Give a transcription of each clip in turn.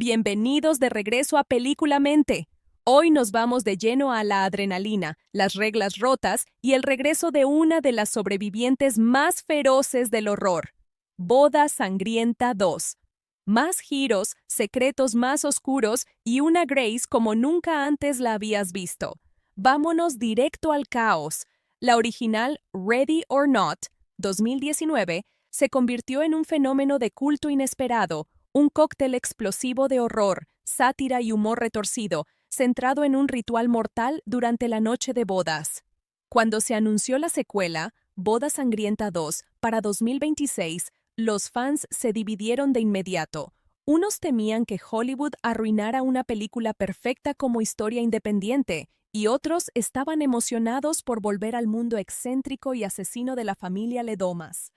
Bienvenidos de regreso a Películamente. Hoy nos vamos de lleno a la adrenalina, las reglas rotas y el regreso de una de las sobrevivientes más feroces del horror. Boda Sangrienta 2. Más giros, secretos más oscuros y una Grace como nunca antes la habías visto. Vámonos directo al caos. La original Ready or Not, 2019, se convirtió en un fenómeno de culto inesperado, un cóctel explosivo de horror, sátira y humor retorcido, centrado en un ritual mortal durante la noche de bodas. Cuando se anunció la secuela, Boda Sangrienta 2, para 2026, los fans se dividieron de inmediato. Unos temían que Hollywood arruinara una película perfecta como historia independiente, y otros estaban emocionados por volver al mundo excéntrico y asesino de la familia Ledomas.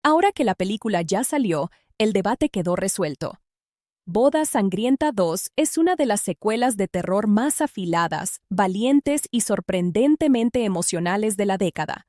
Ahora que la película ya salió, el debate quedó resuelto. Boda Sangrienta 2 es una de las secuelas de terror más afiladas, valientes y sorprendentemente emocionales de la década.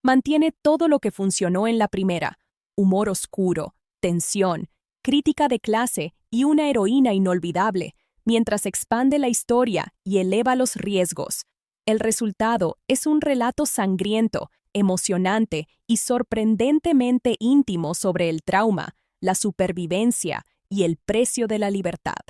Mantiene todo lo que funcionó en la primera: humor oscuro, tensión, crítica de clase y una heroína inolvidable, mientras expande la historia y eleva los riesgos. El resultado es un relato sangriento, emocionante y sorprendentemente íntimo sobre el trauma, la supervivencia y el precio de la libertad.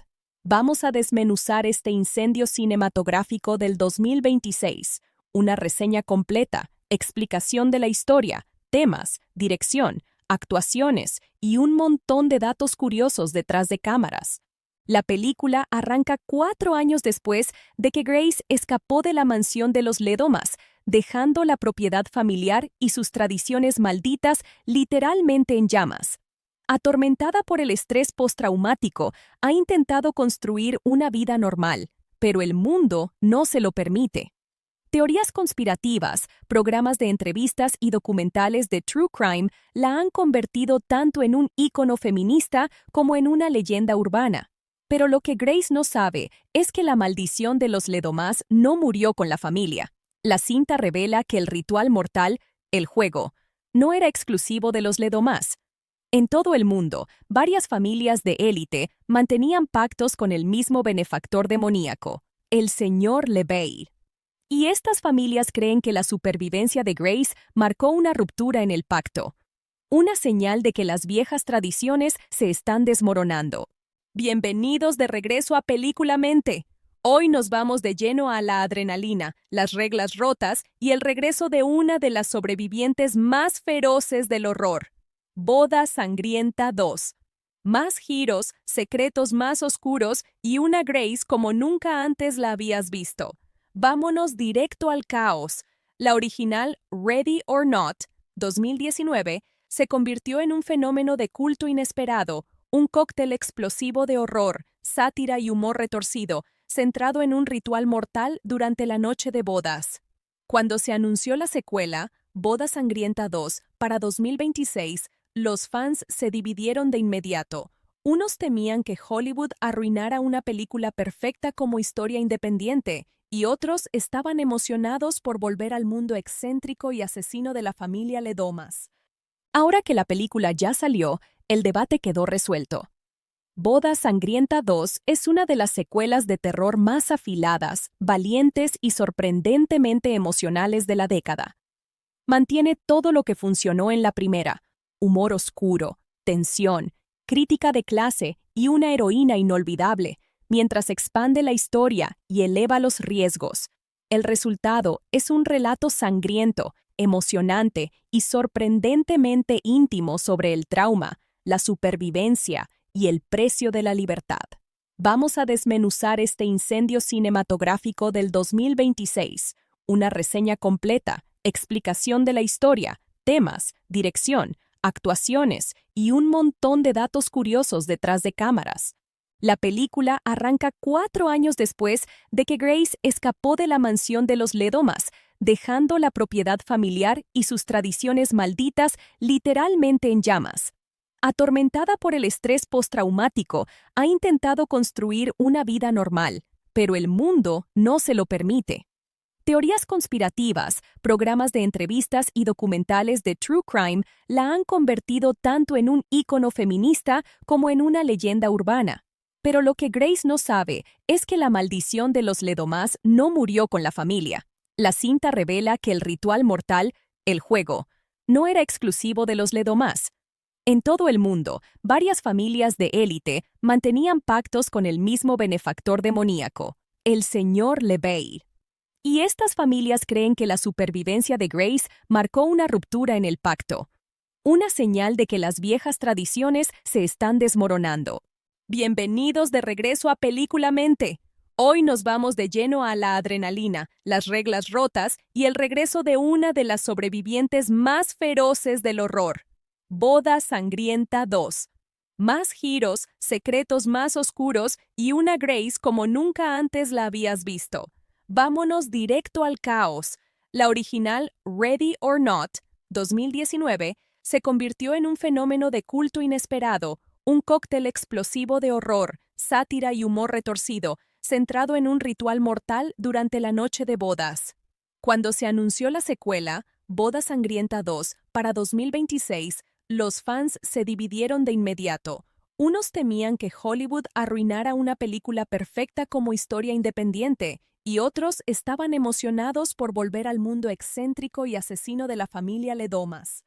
Vamos a desmenuzar este incendio cinematográfico del 2026, una reseña completa, explicación de la historia, temas, dirección, actuaciones y un montón de datos curiosos detrás de cámaras. La película arranca 4 años después de que Grace escapó de la mansión de los Ledomas, dejando la propiedad familiar y sus tradiciones malditas literalmente en llamas. Atormentada por el estrés postraumático, ha intentado construir una vida normal, pero el mundo no se lo permite. Teorías conspirativas, programas de entrevistas y documentales de true crime la han convertido tanto en un ícono feminista como en una leyenda urbana. Pero lo que Grace no sabe es que la maldición de los Ledomas no murió con la familia. La cinta revela que el ritual mortal, el juego, no era exclusivo de los Ledomas. En todo el mundo, varias familias de élite mantenían pactos con el mismo benefactor demoníaco, el señor LeBale. Y estas familias creen que la supervivencia de Grace marcó una ruptura en el pacto, una señal de que las viejas tradiciones se están desmoronando. Bienvenidos de regreso a Películamente. Hoy nos vamos de lleno a la adrenalina, las reglas rotas y el regreso de una de las sobrevivientes más feroces del horror. Boda Sangrienta 2. Más giros, secretos más oscuros y una Grace como nunca antes la habías visto. Vámonos directo al caos. La original Ready or Not, 2019, se convirtió en un fenómeno de culto inesperado, un cóctel explosivo de horror, sátira y humor retorcido, centrado en un ritual mortal durante la noche de bodas. Cuando se anunció la secuela, Boda Sangrienta 2, para 2026, los fans se dividieron de inmediato. Unos temían que Hollywood arruinara una película perfecta como historia independiente, y otros estaban emocionados por volver al mundo excéntrico y asesino de la familia Ledomas. Ahora que la película ya salió, el debate quedó resuelto. Boda Sangrienta 2 es una de las secuelas de terror más afiladas, valientes y sorprendentemente emocionales de la década. Mantiene todo lo que funcionó en la primera: humor oscuro, tensión, crítica de clase y una heroína inolvidable, mientras expande la historia y eleva los riesgos. El resultado es un relato sangriento, emocionante y sorprendentemente íntimo sobre el trauma, la supervivencia y el precio de la libertad. Vamos a desmenuzar este incendio cinematográfico del 2026, una reseña completa, explicación de la historia, temas, dirección, actuaciones y un montón de datos curiosos detrás de cámaras. La película arranca 4 años después de que Grace escapó de la mansión de los Ledomas, dejando la propiedad familiar y sus tradiciones malditas literalmente en llamas. Atormentada por el estrés postraumático, ha intentado construir una vida normal, pero el mundo no se lo permite. Teorías conspirativas, programas de entrevistas y documentales de true crime la han convertido tanto en un ícono feminista como en una leyenda urbana. Pero lo que Grace no sabe es que la maldición de los Ledomás no murió con la familia. La cinta revela que el ritual mortal, el juego, no era exclusivo de los Ledomás. En todo el mundo, varias familias de élite mantenían pactos con el mismo benefactor demoníaco, el señor LeBay. Y estas familias creen que la supervivencia de Grace marcó una ruptura en el pacto, una señal de que las viejas tradiciones se están desmoronando. Bienvenidos de regreso a Películamente. Hoy nos vamos de lleno a la adrenalina, las reglas rotas y el regreso de una de las sobrevivientes más feroces del horror. Boda Sangrienta 2. Más giros, secretos más oscuros y una Grace como nunca antes la habías visto. Vámonos directo al caos. La original Ready or Not, 2019, se convirtió en un fenómeno de culto inesperado, un cóctel explosivo de horror, sátira y humor retorcido, centrado en un ritual mortal durante la noche de bodas. Cuando se anunció la secuela, Boda Sangrienta 2, para 2026, los fans se dividieron de inmediato. Unos temían que Hollywood arruinara una película perfecta como historia independiente, y otros estaban emocionados por volver al mundo excéntrico y asesino de la familia Ledomas.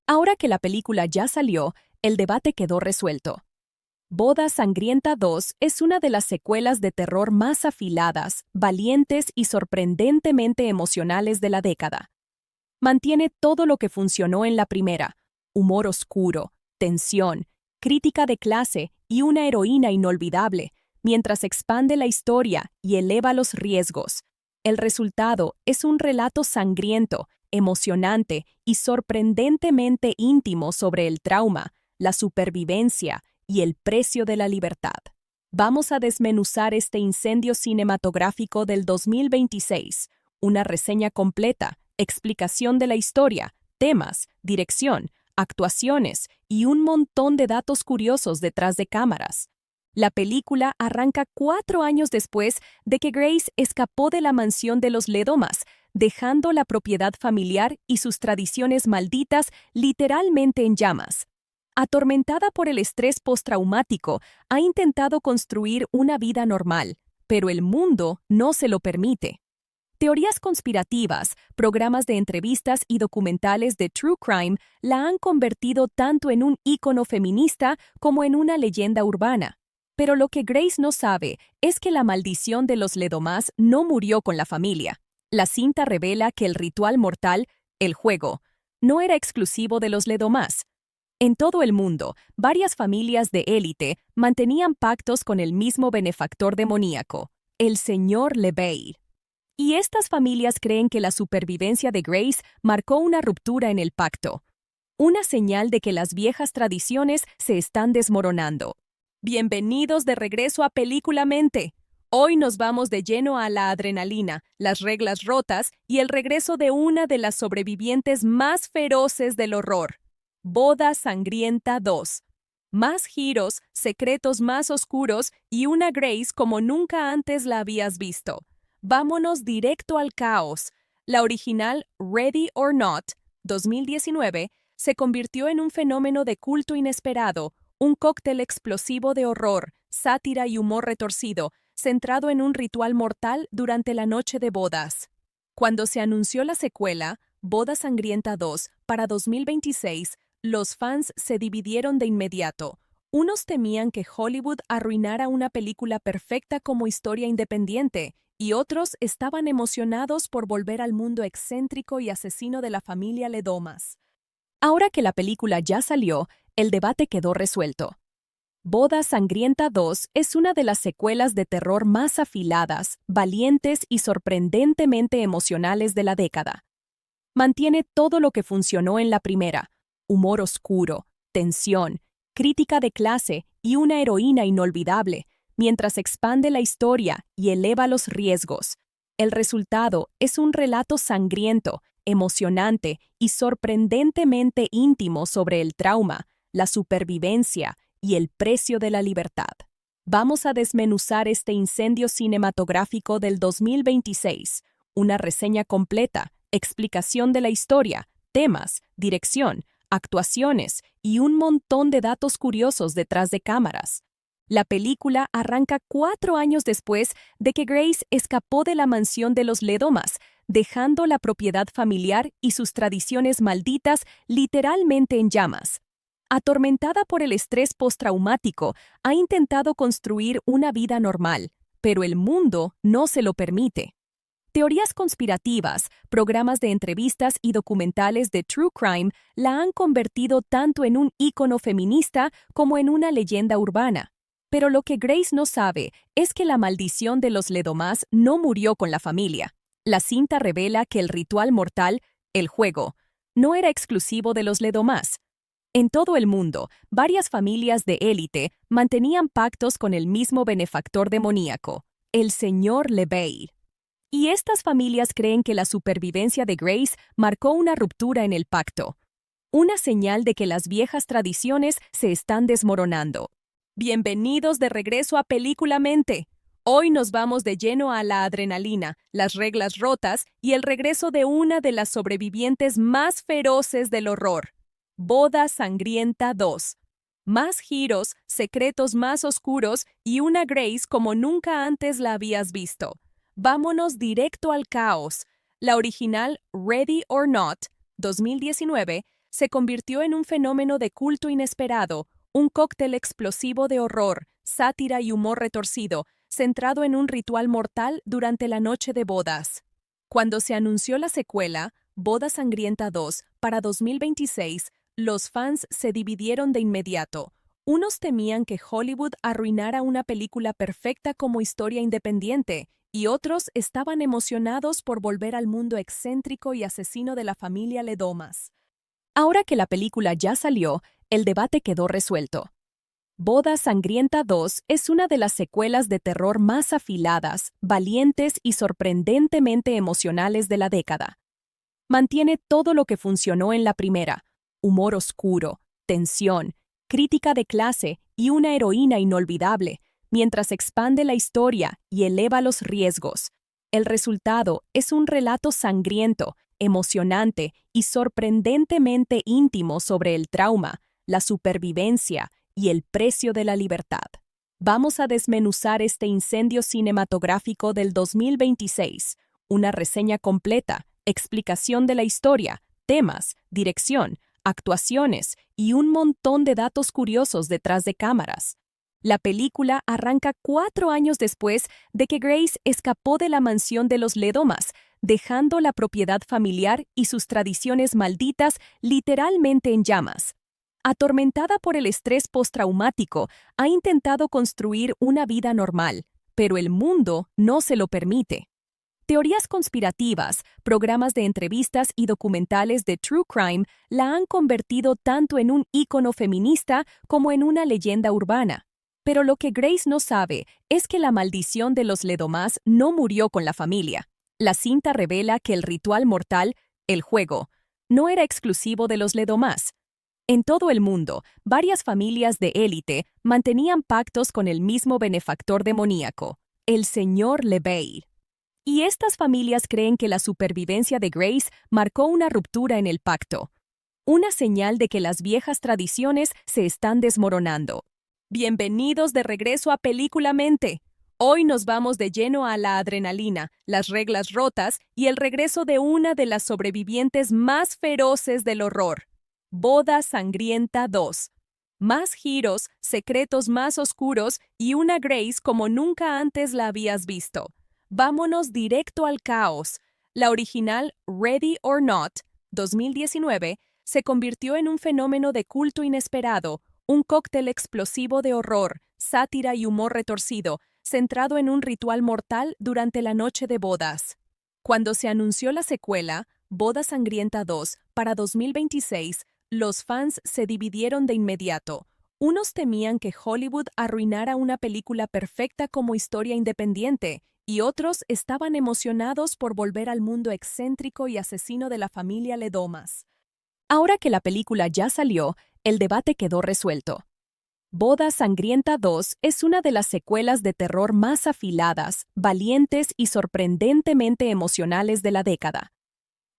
Ahora que la película ya salió, el debate quedó resuelto. Boda Sangrienta 2 es una de las secuelas de terror más afiladas, valientes y sorprendentemente emocionales de la década. Mantiene todo lo que funcionó en la primera: humor oscuro, tensión, crítica de clase y una heroína inolvidable, mientras expande la historia y eleva los riesgos. El resultado es un relato sangriento, emocionante y sorprendentemente íntimo sobre el trauma, la supervivencia y el precio de la libertad. Vamos a desmenuzar este incendio cinematográfico del 2026, una reseña completa, explicación de la historia, temas, dirección, actuaciones y un montón de datos curiosos detrás de cámaras. La película arranca 4 años después de que Grace escapó de la mansión de los Ledomas, dejando la propiedad familiar y sus tradiciones malditas literalmente en llamas. Atormentada por el estrés postraumático, ha intentado construir una vida normal, pero el mundo no se lo permite. Teorías conspirativas, programas de entrevistas y documentales de true crime la han convertido tanto en un ícono feminista como en una leyenda urbana. Pero lo que Grace no sabe es que la maldición de los Ledomás no murió con la familia. La cinta revela que el ritual mortal, el juego, no era exclusivo de los Ledomás. En todo el mundo, varias familias de élite mantenían pactos con el mismo benefactor demoníaco, el señor LeBay. Y estas familias creen que la supervivencia de Grace marcó una ruptura en el pacto, una señal de que las viejas tradiciones se están desmoronando. Bienvenidos de regreso a Películamente. Hoy nos vamos de lleno a la adrenalina, las reglas rotas y el regreso de una de las sobrevivientes más feroces del horror. Boda Sangrienta 2. Más giros, secretos más oscuros y una Grace como nunca antes la habías visto. Vámonos directo al caos. La original Ready or Not, 2019, se convirtió en un fenómeno de culto inesperado, un cóctel explosivo de horror, sátira y humor retorcido, centrado en un ritual mortal durante la noche de bodas. Cuando se anunció la secuela, Boda Sangrienta 2, para 2026, los fans se dividieron de inmediato. Unos temían que Hollywood arruinara una película perfecta como historia independiente, y otros estaban emocionados por volver al mundo excéntrico y asesino de la familia Ledomas. Ahora que la película ya salió, el debate quedó resuelto. Boda Sangrienta 2 es una de las secuelas de terror más afiladas, valientes y sorprendentemente emocionales de la década. Mantiene todo lo que funcionó en la primera: humor oscuro, tensión, crítica de clase y una heroína inolvidable, mientras expande la historia y eleva los riesgos. El resultado es un relato sangriento, emocionante y sorprendentemente íntimo sobre el trauma, la supervivencia y el precio de la libertad. Vamos a desmenuzar este incendio cinematográfico del 2026, una reseña completa, explicación de la historia, temas, dirección, actuaciones y un montón de datos curiosos detrás de cámaras. La película arranca 4 años después de que Grace escapó de la mansión de los Ledomas, dejando la propiedad familiar y sus tradiciones malditas literalmente en llamas. Atormentada por el estrés postraumático, ha intentado construir una vida normal, pero el mundo no se lo permite. Teorías conspirativas, programas de entrevistas y documentales de true crime la han convertido tanto en un ícono feminista como en una leyenda urbana. Pero lo que Grace no sabe es que la maldición de los Ledomas no murió con la familia. La cinta revela que el ritual mortal, el juego, no era exclusivo de los Ledomas. En todo el mundo, varias familias de élite mantenían pactos con el mismo benefactor demoníaco, el señor LeBay. Y estas familias creen que la supervivencia de Grace marcó una ruptura en el pacto, una señal de que las viejas tradiciones se están desmoronando. Bienvenidos de regreso a Películamente. Hoy nos vamos de lleno a la adrenalina, las reglas rotas y el regreso de una de las sobrevivientes más feroces del horror. Boda Sangrienta 2. Más giros, secretos más oscuros y una Grace como nunca antes la habías visto. Vámonos directo al caos. La original Ready or Not, 2019, se convirtió en un fenómeno de culto inesperado, un cóctel explosivo de horror, sátira y humor retorcido, centrado en un ritual mortal durante la noche de bodas. Cuando se anunció la secuela, Boda Sangrienta 2, para 2026, los fans se dividieron de inmediato. Unos temían que Hollywood arruinara una película perfecta como historia independiente, y otros estaban emocionados por volver al mundo excéntrico y asesino de la familia Ledomas. Ahora que la película ya salió, el debate quedó resuelto. Boda Sangrienta 2 es una de las secuelas de terror más afiladas, valientes y sorprendentemente emocionales de la década. Mantiene todo lo que funcionó en la primera: humor oscuro, tensión, crítica de clase y una heroína inolvidable, mientras expande la historia y eleva los riesgos. El resultado es un relato sangriento, emocionante y sorprendentemente íntimo sobre el trauma, la supervivencia y el precio de la libertad. Vamos a desmenuzar este incendio cinematográfico del 2026, una reseña completa, explicación de la historia, temas, dirección, actuaciones y un montón de datos curiosos detrás de cámaras. La película arranca 4 años después de que Grace escapó de la mansión de los Ledomas, dejando la propiedad familiar y sus tradiciones malditas literalmente en llamas. Atormentada por el estrés postraumático, ha intentado construir una vida normal, pero el mundo no se lo permite. Teorías conspirativas, programas de entrevistas y documentales de true crime la han convertido tanto en un ícono feminista como en una leyenda urbana. Pero lo que Grace no sabe es que la maldición de los Ledomas no murió con la familia. La cinta revela que el ritual mortal, el juego, no era exclusivo de los Ledomas. En todo el mundo, varias familias de élite mantenían pactos con el mismo benefactor demoníaco, el señor LeBay. Y estas familias creen que la supervivencia de Grace marcó una ruptura en el pacto, una señal de que las viejas tradiciones se están desmoronando. Bienvenidos de regreso a Películamente. Hoy nos vamos de lleno a la adrenalina, las reglas rotas y el regreso de una de las sobrevivientes más feroces del horror. Boda Sangrienta 2. Más giros, secretos más oscuros y una Grace como nunca antes la habías visto. Vámonos directo al caos. La original Ready or Not, 2019, se convirtió en un fenómeno de culto inesperado, un cóctel explosivo de horror, sátira y humor retorcido, centrado en un ritual mortal durante la noche de bodas. Cuando se anunció la secuela, Boda Sangrienta 2, para 2026, los fans se dividieron de inmediato. Unos temían que Hollywood arruinara una película perfecta como historia independiente, y otros estaban emocionados por volver al mundo excéntrico y asesino de la familia Ledomas. Ahora que la película ya salió, el debate quedó resuelto. Boda Sangrienta 2 es una de las secuelas de terror más afiladas, valientes y sorprendentemente emocionales de la década.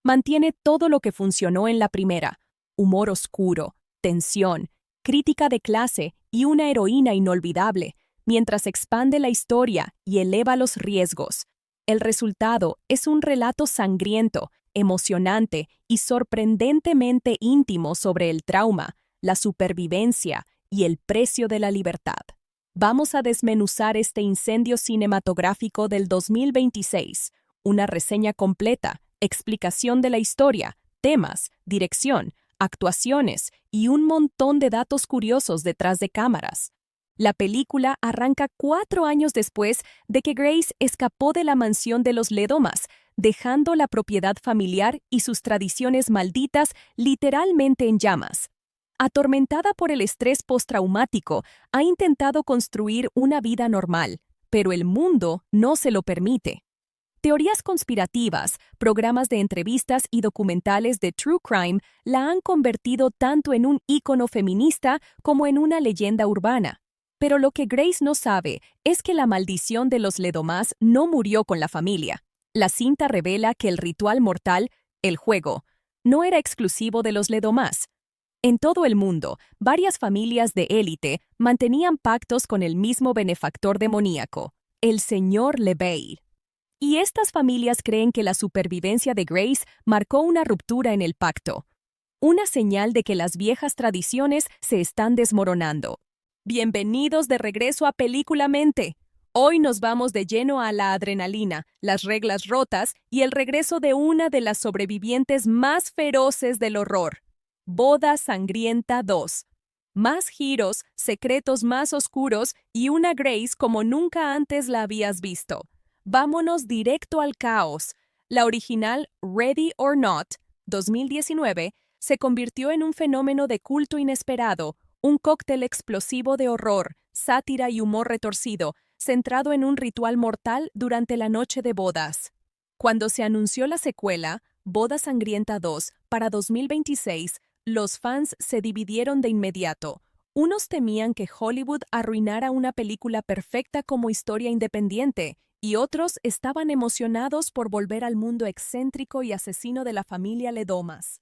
Mantiene todo lo que funcionó en la primera: humor oscuro, tensión, crítica de clase y una heroína inolvidable, mientras expande la historia y eleva los riesgos. El resultado es un relato sangriento, emocionante y sorprendentemente íntimo sobre el trauma, la supervivencia y el precio de la libertad. Vamos a desmenuzar este incendio cinematográfico del 2026, una reseña completa, explicación de la historia, temas, dirección, actuaciones y un montón de datos curiosos detrás de cámaras. La película arranca 4 años después de que Grace escapó de la mansión de los Ledomas, dejando la propiedad familiar y sus tradiciones malditas literalmente en llamas. Atormentada por el estrés postraumático, ha intentado construir una vida normal, pero el mundo no se lo permite. Teorías conspirativas, programas de entrevistas y documentales de true crime la han convertido tanto en un ícono feminista como en una leyenda urbana. Pero lo que Grace no sabe es que la maldición de los Ledomas no murió con la familia. La cinta revela que el ritual mortal, el juego, no era exclusivo de los Ledomas. En todo el mundo, varias familias de élite mantenían pactos con el mismo benefactor demoníaco, el señor LeBale. Y estas familias creen que la supervivencia de Grace marcó una ruptura en el pacto, una señal de que las viejas tradiciones se están desmoronando. Bienvenidos de regreso a Películamente. Hoy nos vamos de lleno a la adrenalina, las reglas rotas y el regreso de una de las sobrevivientes más feroces del horror. Boda Sangrienta 2. Más giros, secretos más oscuros y una Grace como nunca antes la habías visto. Vámonos directo al caos. La original Ready or Not, 2019, se convirtió en un fenómeno de culto inesperado, un cóctel explosivo de horror, sátira y humor retorcido, centrado en un ritual mortal durante la noche de bodas. Cuando se anunció la secuela, Boda Sangrienta 2, para 2026, los fans se dividieron de inmediato. Unos temían que Hollywood arruinara una película perfecta como historia independiente, y otros estaban emocionados por volver al mundo excéntrico y asesino de la familia Ledomas.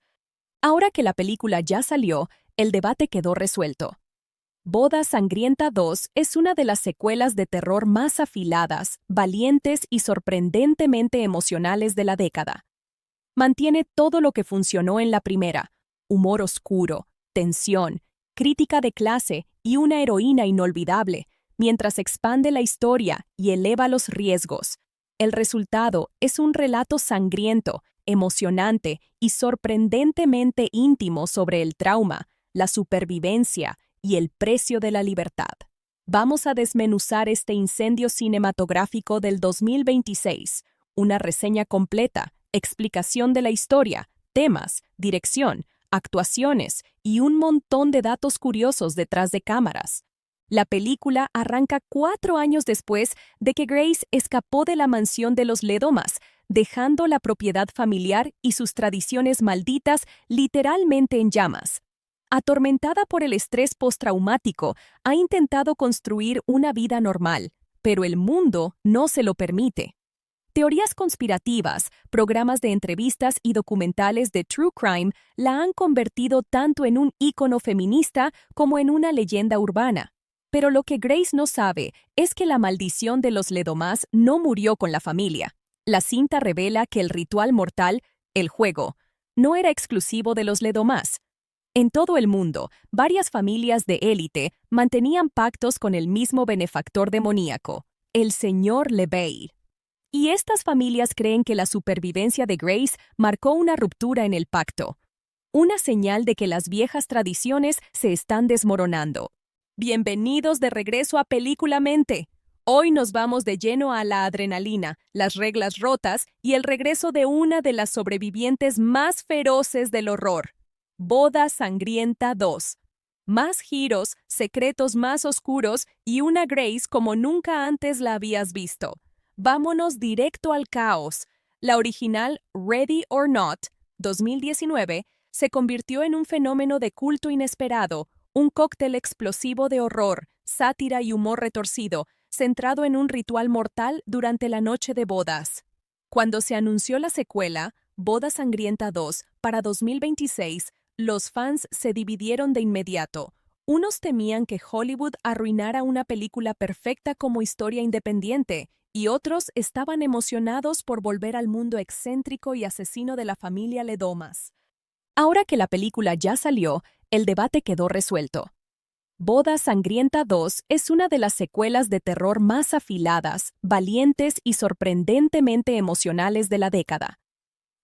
Ahora que la película ya salió, el debate quedó resuelto. Boda Sangrienta 2 es una de las secuelas de terror más afiladas, valientes y sorprendentemente emocionales de la década. Mantiene todo lo que funcionó en la primera: humor oscuro, tensión, crítica de clase y una heroína inolvidable, mientras expande la historia y eleva los riesgos. El resultado es un relato sangriento, emocionante y sorprendentemente íntimo sobre el trauma, la supervivencia y el precio de la libertad. Vamos a desmenuzar este incendio cinematográfico del 2026, una reseña completa, explicación de la historia, temas, dirección, actuaciones y un montón de datos curiosos detrás de cámaras. La película arranca 4 años después de que Grace escapó de la mansión de los Ledomas, dejando la propiedad familiar y sus tradiciones malditas literalmente en llamas. Atormentada por el estrés postraumático, ha intentado construir una vida normal, pero el mundo no se lo permite. Teorías conspirativas, programas de entrevistas y documentales de true crime la han convertido tanto en un ícono feminista como en una leyenda urbana. Pero lo que Grace no sabe es que la maldición de los Ledomas no murió con la familia. La cinta revela que el ritual mortal, el juego, no era exclusivo de los Ledomas. En todo el mundo, varias familias de élite mantenían pactos con el mismo benefactor demoníaco, el señor LeBale. Y estas familias creen que la supervivencia de Grace marcó una ruptura en el pacto, una señal de que las viejas tradiciones se están desmoronando. Bienvenidos de regreso a Películamente. Hoy nos vamos de lleno a la adrenalina, las reglas rotas y el regreso de una de las sobrevivientes más feroces del horror. Boda Sangrienta 2. Más giros, secretos más oscuros y una Grace como nunca antes la habías visto. Vámonos directo al caos. La original Ready or Not, 2019, se convirtió en un fenómeno de culto inesperado, un cóctel explosivo de horror, sátira y humor retorcido, centrado en un ritual mortal durante la noche de bodas. Cuando se anunció la secuela, Boda Sangrienta 2, para 2026, los fans se dividieron de inmediato. Unos temían que Hollywood arruinara una película perfecta como historia independiente, y otros estaban emocionados por volver al mundo excéntrico y asesino de la familia Ledomas. Ahora que la película ya salió, el debate quedó resuelto. Boda Sangrienta 2 es una de las secuelas de terror más afiladas, valientes y sorprendentemente emocionales de la década.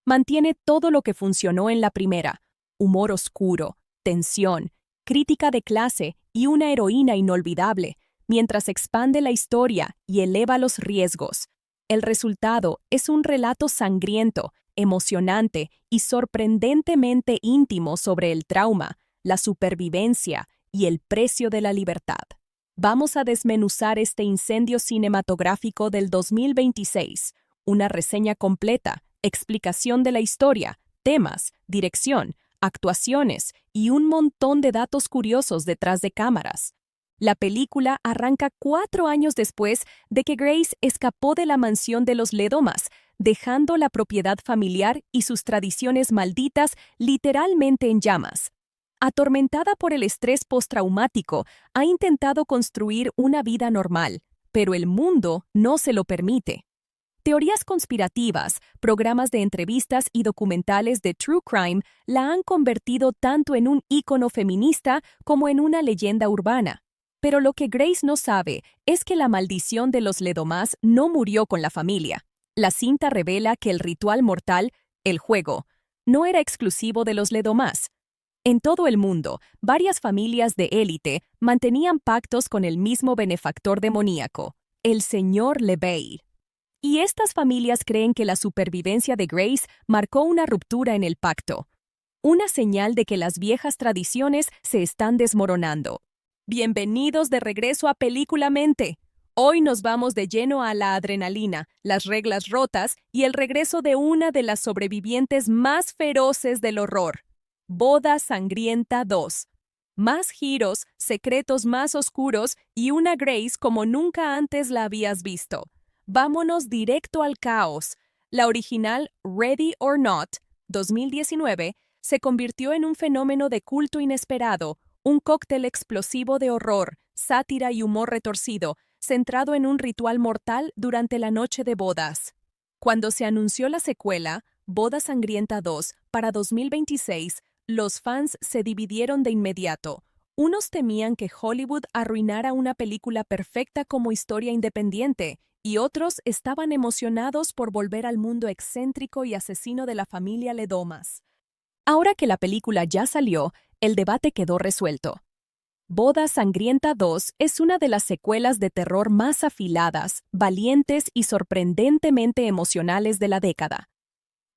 Mantiene todo lo que funcionó en la primera: humor oscuro, tensión, crítica de clase y una heroína inolvidable, mientras expande la historia y eleva los riesgos. El resultado es un relato sangriento, emocionante y sorprendentemente íntimo sobre el trauma, la supervivencia y el precio de la libertad. Vamos a desmenuzar este incendio cinematográfico del 2026, una reseña completa, explicación de la historia, temas, dirección, actuaciones y un montón de datos curiosos detrás de cámaras. La película arranca 4 años después de que Grace escapó de la mansión de los Ledomas, dejando la propiedad familiar y sus tradiciones malditas literalmente en llamas. Atormentada por el estrés postraumático, ha intentado construir una vida normal, pero el mundo no se lo permite. Teorías conspirativas, programas de entrevistas y documentales de true crime la han convertido tanto en un ícono feminista como en una leyenda urbana. Pero lo que Grace no sabe es que la maldición de los Ledomas no murió con la familia. La cinta revela que el ritual mortal, el juego, no era exclusivo de los Ledomas. En todo el mundo, varias familias de élite mantenían pactos con el mismo benefactor demoníaco, el señor LeBay. Y estas familias creen que la supervivencia de Grace marcó una ruptura en el pacto, una señal de que las viejas tradiciones se están desmoronando. Bienvenidos de regreso a Películamente. Hoy nos vamos de lleno a la adrenalina, las reglas rotas y el regreso de una de las sobrevivientes más feroces del horror. Boda Sangrienta 2. Más giros, secretos más oscuros y una Grace como nunca antes la habías visto. Vámonos directo al caos. La original Ready or Not, 2019, se convirtió en un fenómeno de culto inesperado, un cóctel explosivo de horror, sátira y humor retorcido, centrado en un ritual mortal durante la noche de bodas. Cuando se anunció la secuela, Boda Sangrienta 2, para 2026, los fans se dividieron de inmediato. Unos temían que Hollywood arruinara una película perfecta como historia independiente, y otros estaban emocionados por volver al mundo excéntrico y asesino de la familia Ledomas. Ahora que la película ya salió, el debate quedó resuelto. Boda Sangrienta 2 es una de las secuelas de terror más afiladas, valientes y sorprendentemente emocionales de la década.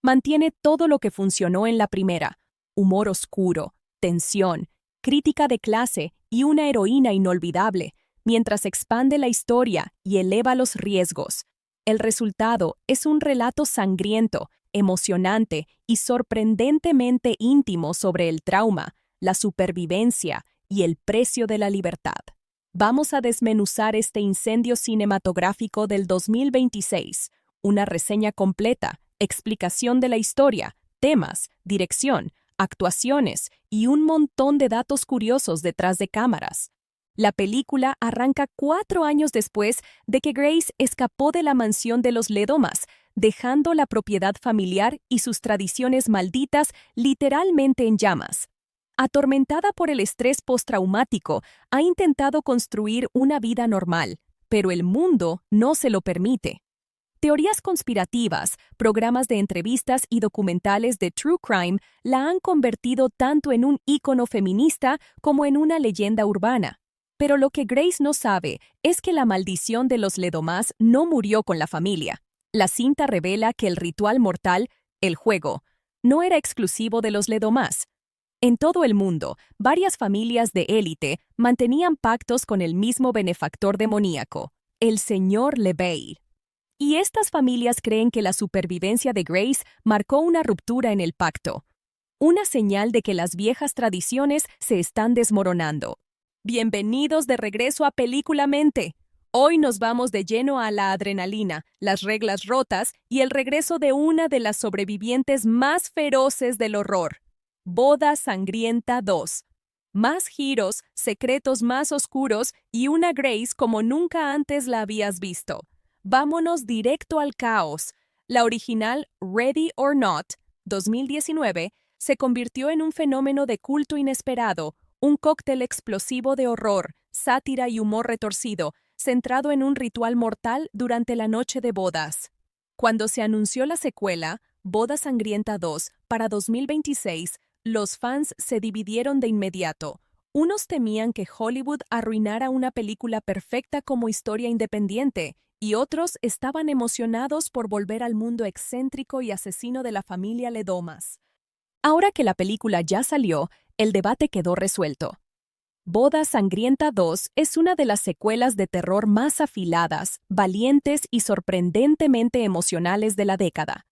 Mantiene todo lo que funcionó en la primera: humor oscuro, tensión, crítica de clase y una heroína inolvidable, mientras expande la historia y eleva los riesgos. El resultado es un relato sangriento, emocionante y sorprendentemente íntimo sobre el trauma, la supervivencia y el precio de la libertad. Vamos a desmenuzar este incendio cinematográfico del 2026, una reseña completa, explicación de la historia, temas, dirección, actuaciones y un montón de datos curiosos detrás de cámaras. La película arranca 4 años después de que Grace escapó de la mansión de los Ledomas, dejando la propiedad familiar y sus tradiciones malditas literalmente en llamas. Atormentada por el estrés postraumático, ha intentado construir una vida normal, pero el mundo no se lo permite. Teorías conspirativas, programas de entrevistas y documentales de true crime la han convertido tanto en un ícono feminista como en una leyenda urbana. Pero lo que Grace no sabe es que la maldición de los Ledomas no murió con la familia. La cinta revela que el ritual mortal, el juego, no era exclusivo de los Ledomas. En todo el mundo, varias familias de élite mantenían pactos con el mismo benefactor demoníaco, el señor LeBay. Y estas familias creen que la supervivencia de Grace marcó una ruptura en el pacto, una señal de que las viejas tradiciones se están desmoronando. Bienvenidos de regreso a Películamente. Hoy nos vamos de lleno a la adrenalina, las reglas rotas y el regreso de una de las sobrevivientes más feroces del horror. Boda Sangrienta 2. Más giros, secretos más oscuros y una Grace como nunca antes la habías visto. Vámonos directo al caos. La original Ready or Not, 2019, se convirtió en un fenómeno de culto inesperado, un cóctel explosivo de horror, sátira y humor retorcido, centrado en un ritual mortal durante la noche de bodas. Cuando se anunció la secuela, Boda Sangrienta 2, para 2026, los fans se dividieron de inmediato. Unos temían que Hollywood arruinara una película perfecta como historia independiente, y otros estaban emocionados por volver al mundo excéntrico y asesino de la familia Ledomas. Ahora que la película ya salió, el debate quedó resuelto. Boda Sangrienta 2 es una de las secuelas de terror más afiladas, valientes y sorprendentemente emocionales de la década.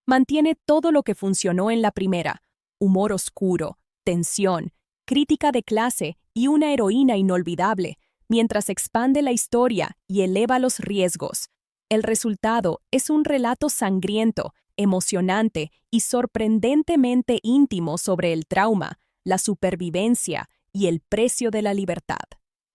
Mantiene todo lo que funcionó en la primera: humor oscuro, tensión, crítica de clase y una heroína inolvidable, mientras expande la historia y eleva los riesgos. El resultado es un relato sangriento, emocionante y sorprendentemente íntimo sobre el trauma, la supervivencia y el precio de la libertad.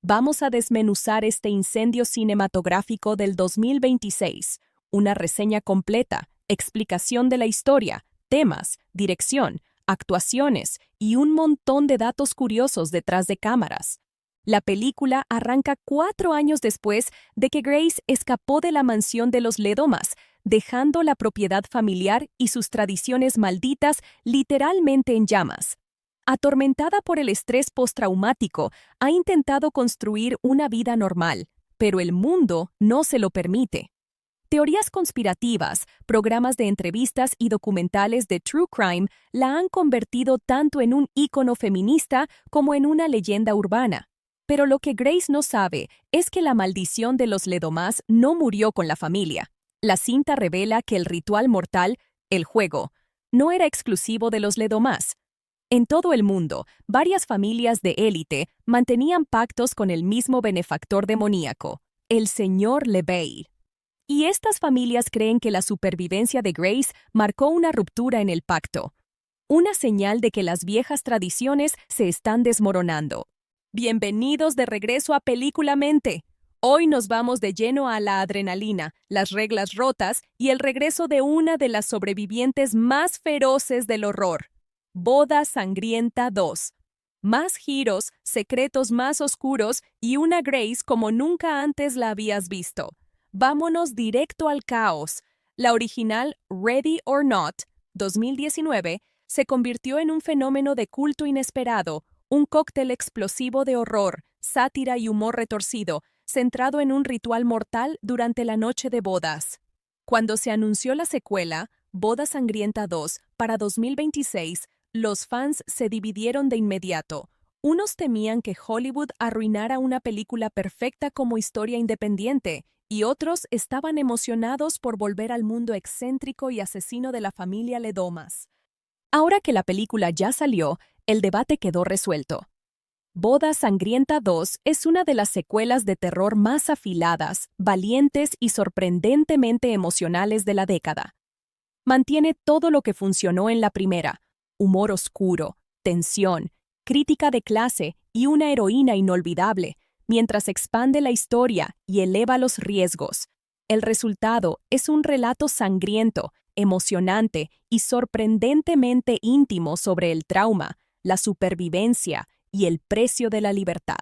Vamos a desmenuzar este incendio cinematográfico del 2026, una reseña completa, explicación de la historia, temas, dirección, actuaciones y un montón de datos curiosos detrás de cámaras. La película arranca 4 años después de que Grace escapó de la mansión de los Ledomas, dejando la propiedad familiar y sus tradiciones malditas literalmente en llamas. Atormentada por el estrés postraumático, ha intentado construir una vida normal, pero el mundo no se lo permite. Teorías conspirativas, programas de entrevistas y documentales de true crime la han convertido tanto en un ícono feminista como en una leyenda urbana. Pero lo que Grace no sabe es que la maldición de los Ledomas no murió con la familia. La cinta revela que el ritual mortal, el juego, no era exclusivo de los Ledomas. En todo el mundo, varias familias de élite mantenían pactos con el mismo benefactor demoníaco, el señor LeBay. Y estas familias creen que la supervivencia de Grace marcó una ruptura en el pacto, una señal de que las viejas tradiciones se están desmoronando. Bienvenidos de regreso a Películamente. Hoy nos vamos de lleno a la adrenalina, las reglas rotas y el regreso de una de las sobrevivientes más feroces del horror. Boda Sangrienta 2. Más giros, secretos más oscuros y una Grace como nunca antes la habías visto. Vámonos directo al caos. La original Ready or Not, 2019, se convirtió en un fenómeno de culto inesperado, un cóctel explosivo de horror, sátira y humor retorcido, centrado en un ritual mortal durante la noche de bodas. Cuando se anunció la secuela, Boda Sangrienta 2, para 2026, los fans se dividieron de inmediato. Unos temían que Hollywood arruinara una película perfecta como historia independiente, y otros estaban emocionados por volver al mundo excéntrico y asesino de la familia Ledomas. Ahora que la película ya salió, el debate quedó resuelto. Boda Sangrienta 2 es una de las secuelas de terror más afiladas, valientes y sorprendentemente emocionales de la década. Mantiene todo lo que funcionó en la primera: humor oscuro, tensión, crítica de clase y una heroína inolvidable, mientras expande la historia y eleva los riesgos. El resultado es un relato sangriento, emocionante y sorprendentemente íntimo sobre el trauma, la supervivencia y el precio de la libertad.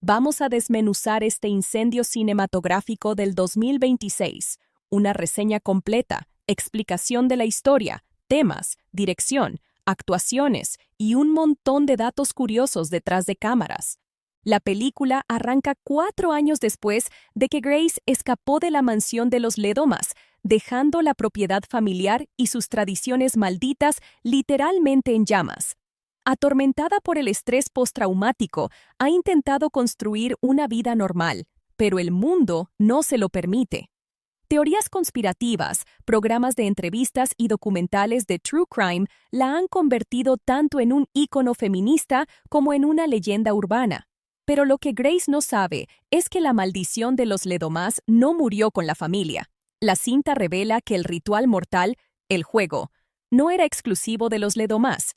Vamos a desmenuzar este incendio cinematográfico del 2026, una reseña completa, explicación de la historia, temas, dirección, actuaciones y un montón de datos curiosos detrás de cámaras. La película arranca 4 años después de que Grace escapó de la mansión de los Ledomas, dejando la propiedad familiar y sus tradiciones malditas literalmente en llamas. Atormentada por el estrés postraumático, ha intentado construir una vida normal, pero el mundo no se lo permite. Teorías conspirativas, programas de entrevistas y documentales de true crime la han convertido tanto en un ícono feminista como en una leyenda urbana. Pero lo que Grace no sabe es que la maldición de los Ledomas no murió con la familia. La cinta revela que el ritual mortal, el juego, no era exclusivo de los Ledomas.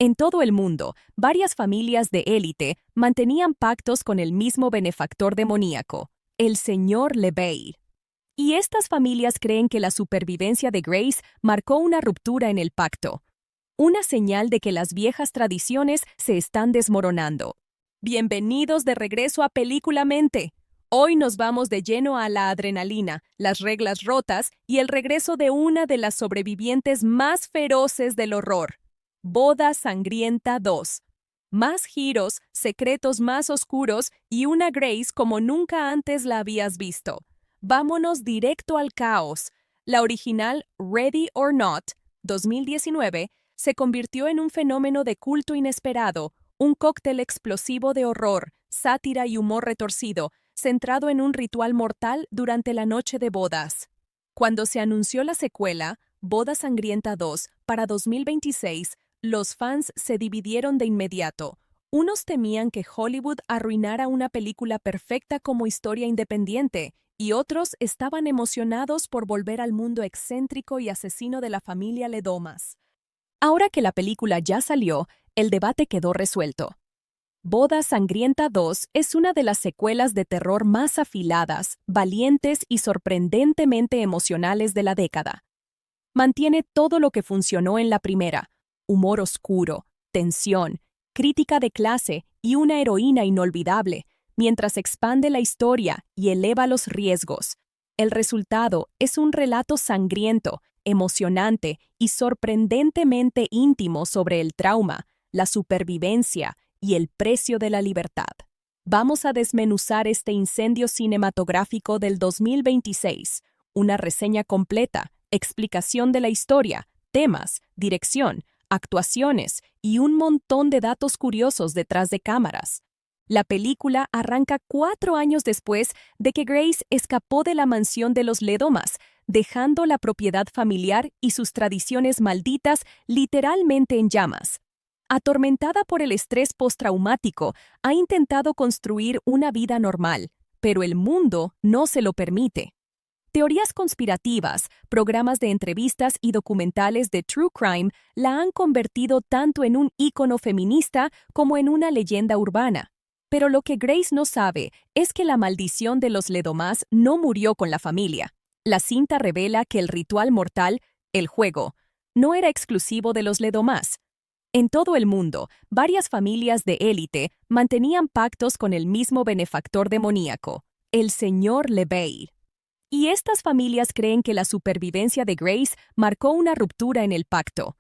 En todo el mundo, varias familias de élite mantenían pactos con el mismo benefactor demoníaco, el señor LeBale. Y estas familias creen que la supervivencia de Grace marcó una ruptura en el pacto, una señal de que las viejas tradiciones se están desmoronando. Bienvenidos de regreso a Películamente. Hoy nos vamos de lleno a la adrenalina, las reglas rotas y el regreso de una de las sobrevivientes más feroces del horror. Boda Sangrienta 2. Más giros, secretos más oscuros y una Grace como nunca antes la habías visto. Vámonos directo al caos. La original Ready or Not, 2019, se convirtió en un fenómeno de culto inesperado, un cóctel explosivo de horror, sátira y humor retorcido, centrado en un ritual mortal durante la noche de bodas. Cuando se anunció la secuela, Boda Sangrienta 2, para 2026, los fans se dividieron de inmediato. Unos temían que Hollywood arruinara una película perfecta como historia independiente, y otros estaban emocionados por volver al mundo excéntrico y asesino de la familia Ledomas. Ahora que la película ya salió, el debate quedó resuelto. Boda Sangrienta 2 es una de las secuelas de terror más afiladas, valientes y sorprendentemente emocionales de la década. Mantiene todo lo que funcionó en la primera: humor oscuro, tensión, crítica de clase y una heroína inolvidable, mientras expande la historia y eleva los riesgos. El resultado es un relato sangriento, emocionante y sorprendentemente íntimo sobre el trauma, la supervivencia y el precio de la libertad. Vamos a desmenuzar este incendio cinematográfico del 2026, una reseña completa, explicación de la historia, temas, dirección, actuaciones y un montón de datos curiosos detrás de cámaras. La película arranca 4 años después de que Grace escapó de la mansión de los Ledomas, dejando la propiedad familiar y sus tradiciones malditas literalmente en llamas. Atormentada por el estrés postraumático, ha intentado construir una vida normal, pero el mundo no se lo permite. Teorías conspirativas, programas de entrevistas y documentales de true crime la han convertido tanto en un ícono feminista como en una leyenda urbana. Pero lo que Grace no sabe es que la maldición de los Ledomas no murió con la familia. La cinta revela que el ritual mortal, el juego, no era exclusivo de los Ledomas. En todo el mundo, varias familias de élite mantenían pactos con el mismo benefactor demoníaco, el señor LeBale. Y estas familias creen que la supervivencia de Grace marcó una ruptura en el pacto,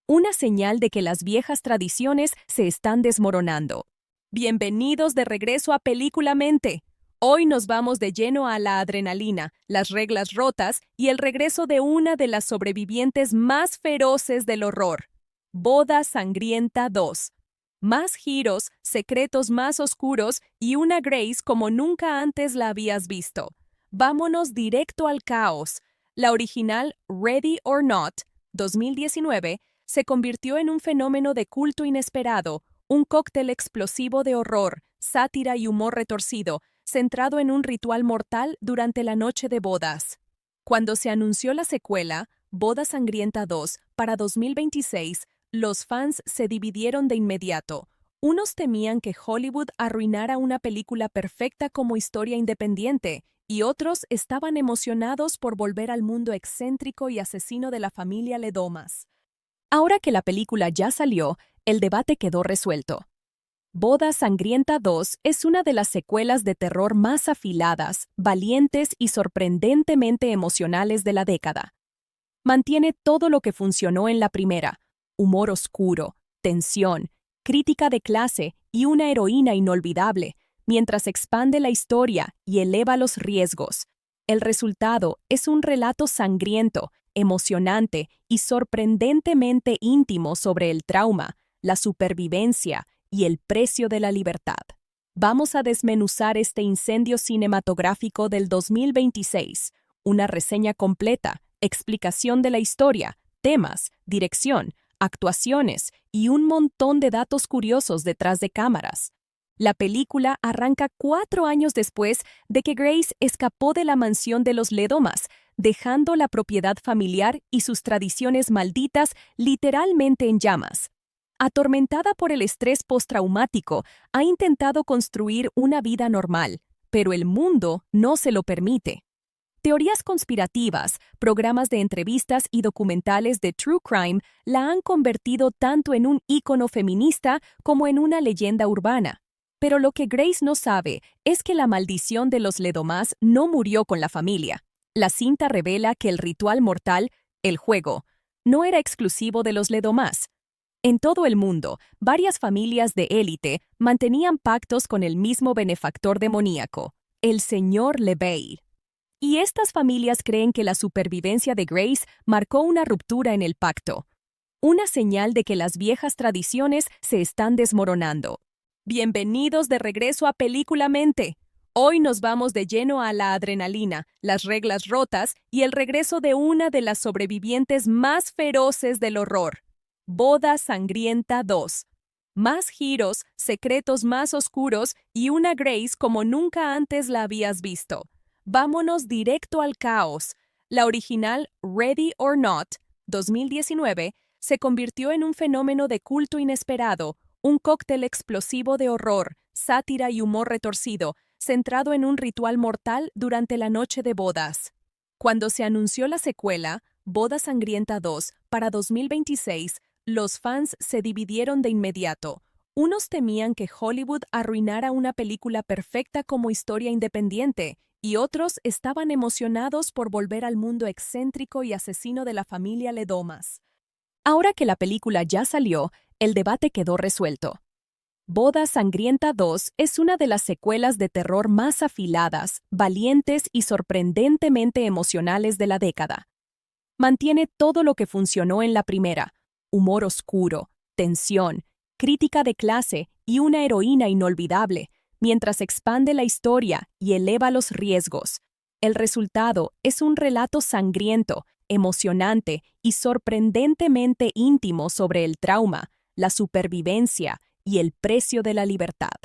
una señal de que las viejas tradiciones se están desmoronando. Bienvenidos de regreso a Películamente. Hoy nos vamos de lleno a la adrenalina, las reglas rotas y el regreso de una de las sobrevivientes más feroces del horror. Boda Sangrienta 2. Más giros, secretos más oscuros y una Grace como nunca antes la habías visto. Vámonos directo al caos. La original Ready or Not, 2019, se convirtió en un fenómeno de culto inesperado, un cóctel explosivo de horror, sátira y humor retorcido, centrado en un ritual mortal durante la noche de bodas. Cuando se anunció la secuela, Boda Sangrienta 2, para 2026, los fans se dividieron de inmediato. Unos temían que Hollywood arruinara una película perfecta como historia independiente, y otros estaban emocionados por volver al mundo excéntrico y asesino de la familia Ledomas. Ahora que la película ya salió, el debate quedó resuelto. Boda Sangrienta 2 es una de las secuelas de terror más afiladas, valientes y sorprendentemente emocionales de la década. Mantiene todo lo que funcionó en la primera: humor oscuro, tensión, crítica de clase y una heroína inolvidable, mientras expande la historia y eleva los riesgos. El resultado es un relato sangriento, emocionante y sorprendentemente íntimo sobre el trauma, la supervivencia y el precio de la libertad. Vamos a desmenuzar este incendio cinematográfico del 2026, una reseña completa, explicación de la historia, temas, dirección, actuaciones y un montón de datos curiosos detrás de cámaras. La película arranca 4 años después de que Grace escapó de la mansión de los Ledomas, dejando la propiedad familiar y sus tradiciones malditas literalmente en llamas. Atormentada por el estrés postraumático, ha intentado construir una vida normal, pero el mundo no se lo permite. Teorías conspirativas, programas de entrevistas y documentales de true crime la han convertido tanto en un ícono feminista como en una leyenda urbana. Pero lo que Grace no sabe es que la maldición de los Ledomás no murió con la familia. La cinta revela que el ritual mortal, el juego, no era exclusivo de los Ledomás. En todo el mundo, varias familias de élite mantenían pactos con el mismo benefactor demoníaco, el señor LeBay. Y estas familias creen que la supervivencia de Grace marcó una ruptura en el pacto, una señal de que las viejas tradiciones se están desmoronando. Bienvenidos de regreso a Películamente. Hoy nos vamos de lleno a la adrenalina, las reglas rotas y el regreso de una de las sobrevivientes más feroces del horror. Boda Sangrienta 2. Más giros, secretos más oscuros y una Grace como nunca antes la habías visto. Vámonos directo al caos. La original Ready or Not, 2019, se convirtió en un fenómeno de culto inesperado, un cóctel explosivo de horror, sátira y humor retorcido, centrado en un ritual mortal durante la noche de bodas. Cuando se anunció la secuela, Boda Sangrienta 2, para 2026, los fans se dividieron de inmediato. Unos temían que Hollywood arruinara una película perfecta como historia independiente, y otros estaban emocionados por volver al mundo excéntrico y asesino de la familia Ledomas. Ahora que la película ya salió, el debate quedó resuelto. Boda Sangrienta 2 es una de las secuelas de terror más afiladas, valientes y sorprendentemente emocionales de la década. Mantiene todo lo que funcionó en la primera: humor oscuro, tensión, crítica de clase y una heroína inolvidable, mientras expande la historia y eleva los riesgos. El resultado es un relato sangriento, emocionante y sorprendentemente íntimo sobre el trauma, la supervivencia y el precio de la libertad.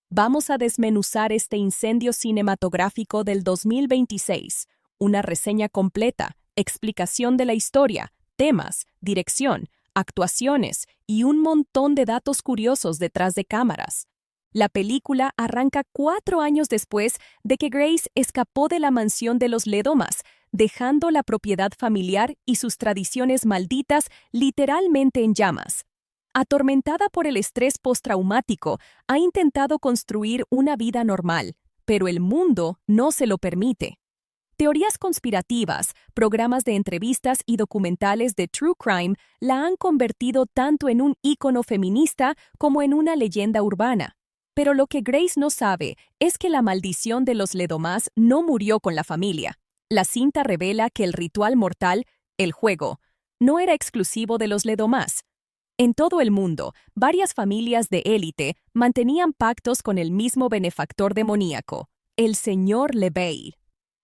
Vamos a desmenuzar este incendio cinematográfico del 2026, una reseña completa, explicación de la historia, temas, dirección, actuaciones y un montón de datos curiosos detrás de cámaras. La película arranca 4 años después de que Grace escapó de la mansión de los Ledomas, dejando la propiedad familiar y sus tradiciones malditas literalmente en llamas. Atormentada por el estrés postraumático, ha intentado construir una vida normal, pero el mundo no se lo permite. Teorías conspirativas, programas de entrevistas y documentales de true crime la han convertido tanto en un ícono feminista como en una leyenda urbana. Pero lo que Grace no sabe es que la maldición de los Ledomás no murió con la familia. La cinta revela que el ritual mortal, el juego, no era exclusivo de los Ledomás. En todo el mundo, varias familias de élite mantenían pactos con el mismo benefactor demoníaco, el señor LeBay.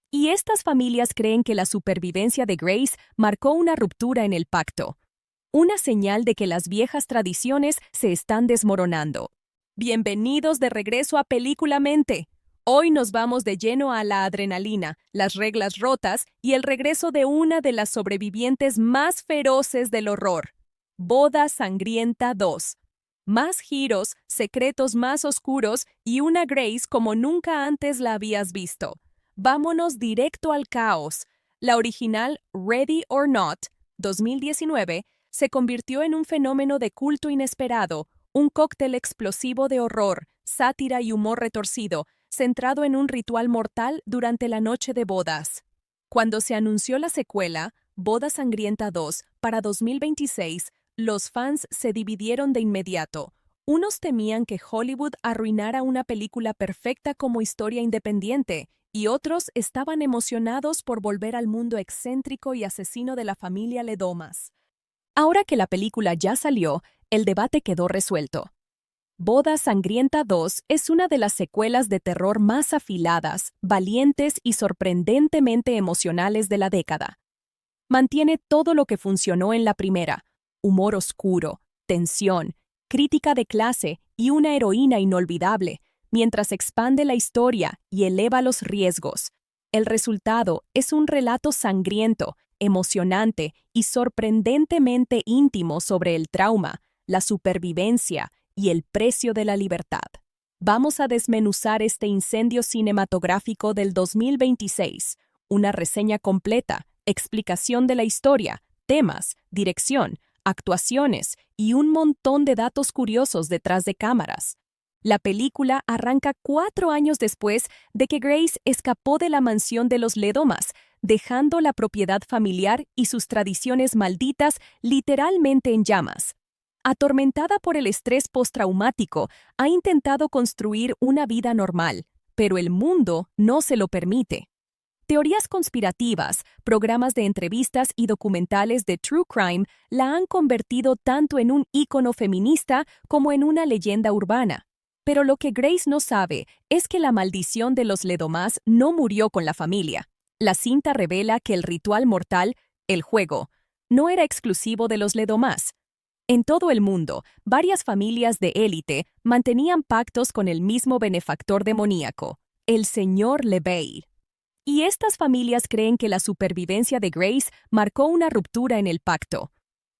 Y estas familias creen que la supervivencia de Grace marcó una ruptura en el pacto, una señal de que las viejas tradiciones se están desmoronando. Bienvenidos de regreso a Películamente. Hoy nos vamos de lleno a la adrenalina, las reglas rotas y el regreso de una de las sobrevivientes más feroces del horror. Boda Sangrienta 2. Más giros, secretos más oscuros y una Grace como nunca antes la habías visto. Vámonos directo al caos. La original Ready or Not, 2019, se convirtió en un fenómeno de culto inesperado, un cóctel explosivo de horror, sátira y humor retorcido, centrado en un ritual mortal durante la noche de bodas. Cuando se anunció la secuela, Boda Sangrienta 2, para 2026, los fans se dividieron de inmediato. Unos temían que Hollywood arruinara una película perfecta como historia independiente, y otros estaban emocionados por volver al mundo excéntrico y asesino de la familia Ledomas. Ahora que la película ya salió, el debate quedó resuelto. Boda Sangrienta 2 es una de las secuelas de terror más afiladas, valientes y sorprendentemente emocionales de la década. Mantiene todo lo que funcionó en la primera: humor oscuro, tensión, crítica de clase y una heroína inolvidable, mientras expande la historia y eleva los riesgos. El resultado es un relato sangriento, emocionante y sorprendentemente íntimo sobre el trauma, la supervivencia y el precio de la libertad. Vamos a desmenuzar este incendio cinematográfico del 2026, una reseña completa, explicación de la historia, temas, dirección, actuaciones y un montón de datos curiosos detrás de cámaras. La película arranca 4 años después de que Grace escapó de la mansión de los Ledomas, dejando la propiedad familiar y sus tradiciones malditas literalmente en llamas. Atormentada por el estrés postraumático, ha intentado construir una vida normal, pero el mundo no se lo permite. Teorías conspirativas, programas de entrevistas y documentales de true crime la han convertido tanto en un ícono feminista como en una leyenda urbana. Pero lo que Grace no sabe es que la maldición de los Ledomas no murió con la familia. La cinta revela que el ritual mortal, el juego, no era exclusivo de los Ledomas. En todo el mundo, varias familias de élite mantenían pactos con el mismo benefactor demoníaco, el señor LeBay. Y estas familias creen que la supervivencia de Grace marcó una ruptura en el pacto,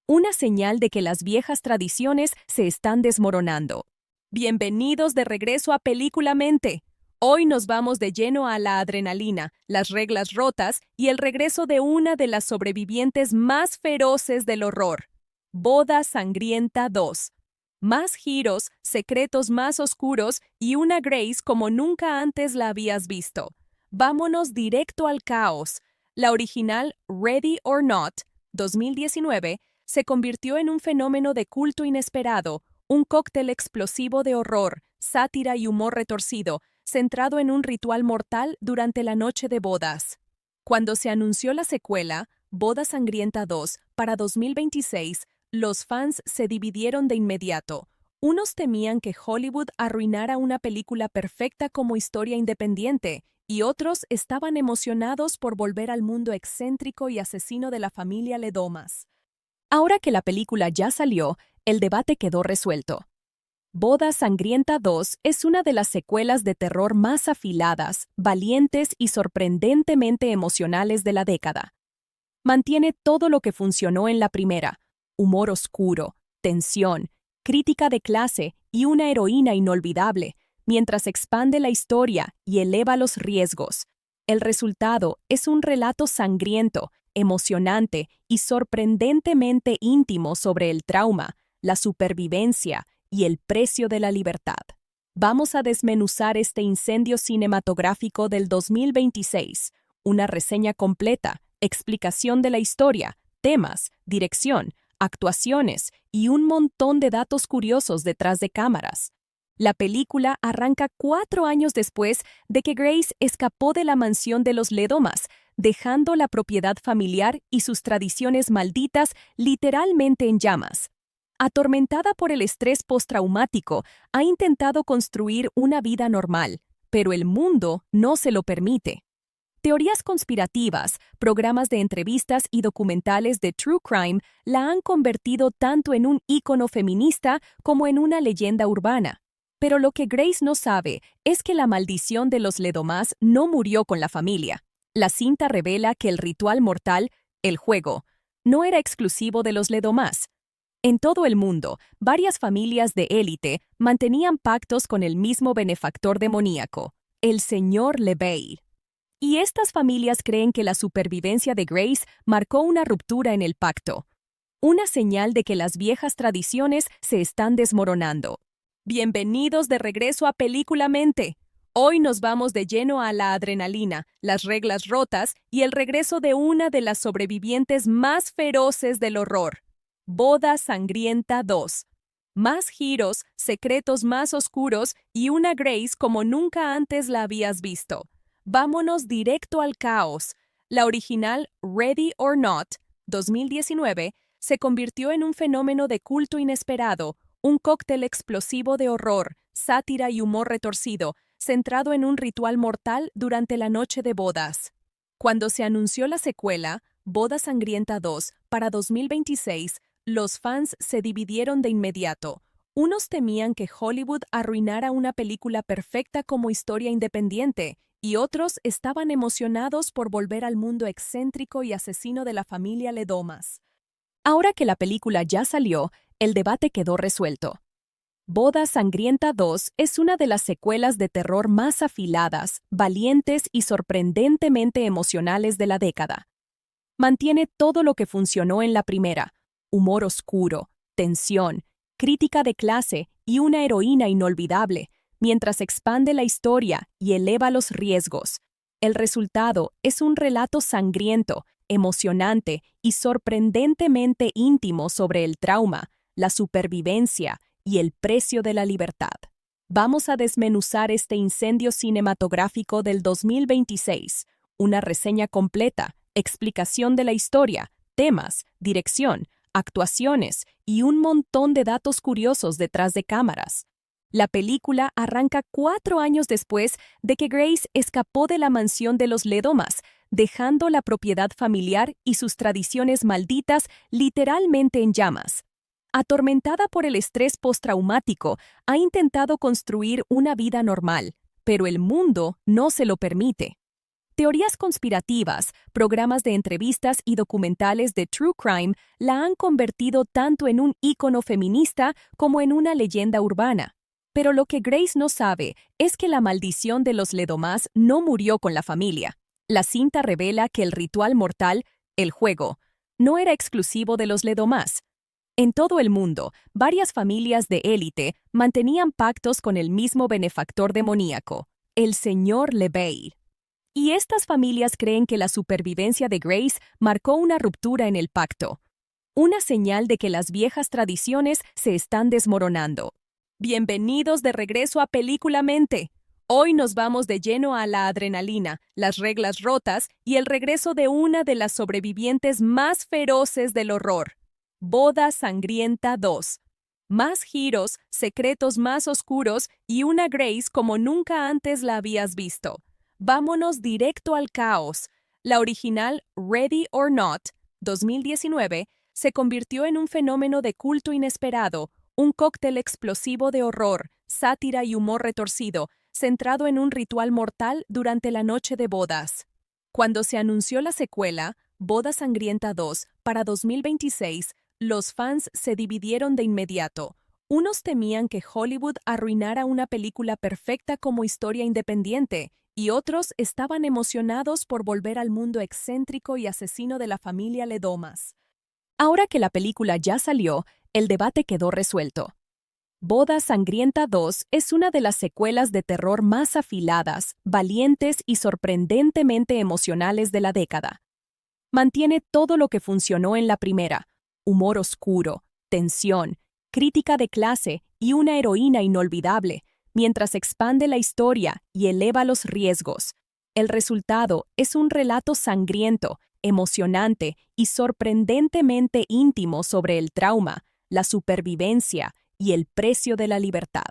una señal de que las viejas tradiciones se están desmoronando. Bienvenidos de regreso a Películamente. Hoy nos vamos de lleno a la adrenalina, las reglas rotas y el regreso de una de las sobrevivientes más feroces del horror. Boda Sangrienta 2. Más giros, secretos más oscuros y una Grace como nunca antes la habías visto. Vámonos directo al caos. La original Ready or Not, 2019, se convirtió en un fenómeno de culto inesperado, un cóctel explosivo de horror, sátira y humor retorcido, centrado en un ritual mortal durante la noche de bodas. Cuando se anunció la secuela, Boda Sangrienta 2, para 2026, los fans se dividieron de inmediato. Unos temían que Hollywood arruinara una película perfecta como historia independiente, y otros estaban emocionados por volver al mundo excéntrico y asesino de la familia Ledomas. Ahora que la película ya salió, el debate quedó resuelto. Boda Sangrienta 2 es una de las secuelas de terror más afiladas, valientes y sorprendentemente emocionales de la década. Mantiene todo lo que funcionó en la primera: humor oscuro, tensión, crítica de clase y una heroína inolvidable, mientras expande la historia y eleva los riesgos. El resultado es un relato sangriento, emocionante y sorprendentemente íntimo sobre el trauma, la supervivencia y el precio de la libertad. Vamos a desmenuzar este incendio cinematográfico del 2026, una reseña completa, explicación de la historia, temas, dirección, actuaciones y un montón de datos curiosos detrás de cámaras. La película arranca 4 años después de que Grace escapó de la mansión de los Ledomas, dejando la propiedad familiar y sus tradiciones malditas literalmente en llamas. Atormentada por el estrés postraumático, ha intentado construir una vida normal, pero el mundo no se lo permite. Teorías conspirativas, programas de entrevistas y documentales de true crime la han convertido tanto en un ícono feminista como en una leyenda urbana. Pero lo que Grace no sabe es que la maldición de los Ledomas no murió con la familia. La cinta revela que el ritual mortal, el juego, no era exclusivo de los Ledomas. En todo el mundo, varias familias de élite mantenían pactos con el mismo benefactor demoníaco, el señor LeBay. Y estas familias creen que la supervivencia de Grace marcó una ruptura en el pacto, una señal de que las viejas tradiciones se están desmoronando. Bienvenidos de regreso a Películamente. Hoy nos vamos de lleno a la adrenalina, las reglas rotas y el regreso de una de las sobrevivientes más feroces del horror. Boda Sangrienta 2. Más giros, secretos más oscuros y una Grace como nunca antes la habías visto. Vámonos directo al caos. La original Ready or Not, 2019, se convirtió en un fenómeno de culto inesperado, un cóctel explosivo de horror, sátira y humor retorcido, centrado en un ritual mortal durante la noche de bodas. Cuando se anunció la secuela, Boda Sangrienta 2, para 2026, los fans se dividieron de inmediato. Unos temían que Hollywood arruinara una película perfecta como historia independiente, y otros estaban emocionados por volver al mundo excéntrico y asesino de la familia Ledomas. Ahora que la película ya salió, el debate quedó resuelto. Boda Sangrienta 2 es una de las secuelas de terror más afiladas, valientes y sorprendentemente emocionales de la década. Mantiene todo lo que funcionó en la primera: humor oscuro, tensión, crítica de clase y una heroína inolvidable, mientras expande la historia y eleva los riesgos. El resultado es un relato sangriento, emocionante y sorprendentemente íntimo sobre el trauma, la supervivencia y el precio de la libertad. Vamos a desmenuzar este incendio cinematográfico del 2026, una reseña completa, explicación de la historia, temas, dirección, actuaciones y un montón de datos curiosos detrás de cámaras. La película arranca 4 años después de que Grace escapó de la mansión de los Ledomas, dejando la propiedad familiar y sus tradiciones malditas literalmente en llamas. Atormentada por el estrés postraumático, ha intentado construir una vida normal, pero el mundo no se lo permite. Teorías conspirativas, programas de entrevistas y documentales de true crime la han convertido tanto en un ícono feminista como en una leyenda urbana. Pero lo que Grace no sabe es que la maldición de los Ledomas no murió con la familia. La cinta revela que el ritual mortal, el juego, no era exclusivo de los Ledomas. En todo el mundo, varias familias de élite mantenían pactos con el mismo benefactor demoníaco, el señor LeBay. Y estas familias creen que la supervivencia de Grace marcó una ruptura en el pacto, una señal de que las viejas tradiciones se están desmoronando. Bienvenidos de regreso a Películamente. Hoy nos vamos de lleno a la adrenalina, las reglas rotas y el regreso de una de las sobrevivientes más feroces del horror: Boda Sangrienta 2. Más giros, secretos más oscuros y una Grace como nunca antes la habías visto. Vámonos directo al caos. La original Ready or Not, 2019, se convirtió en un fenómeno de culto inesperado, un cóctel explosivo de horror, sátira y humor retorcido, centrado en un ritual mortal durante la noche de bodas. Cuando se anunció la secuela, Boda Sangrienta 2, para 2026, los fans se dividieron de inmediato. Unos temían que Hollywood arruinara una película perfecta como historia independiente, y otros estaban emocionados por volver al mundo excéntrico y asesino de la familia Ledomas. Ahora que la película ya salió, el debate quedó resuelto. Boda Sangrienta 2 es una de las secuelas de terror más afiladas, valientes y sorprendentemente emocionales de la década. Mantiene todo lo que funcionó en la primera: humor oscuro, tensión, crítica de clase y una heroína inolvidable, mientras expande la historia y eleva los riesgos. El resultado es un relato sangriento, emocionante y sorprendentemente íntimo sobre el trauma, la supervivencia y el precio de la libertad.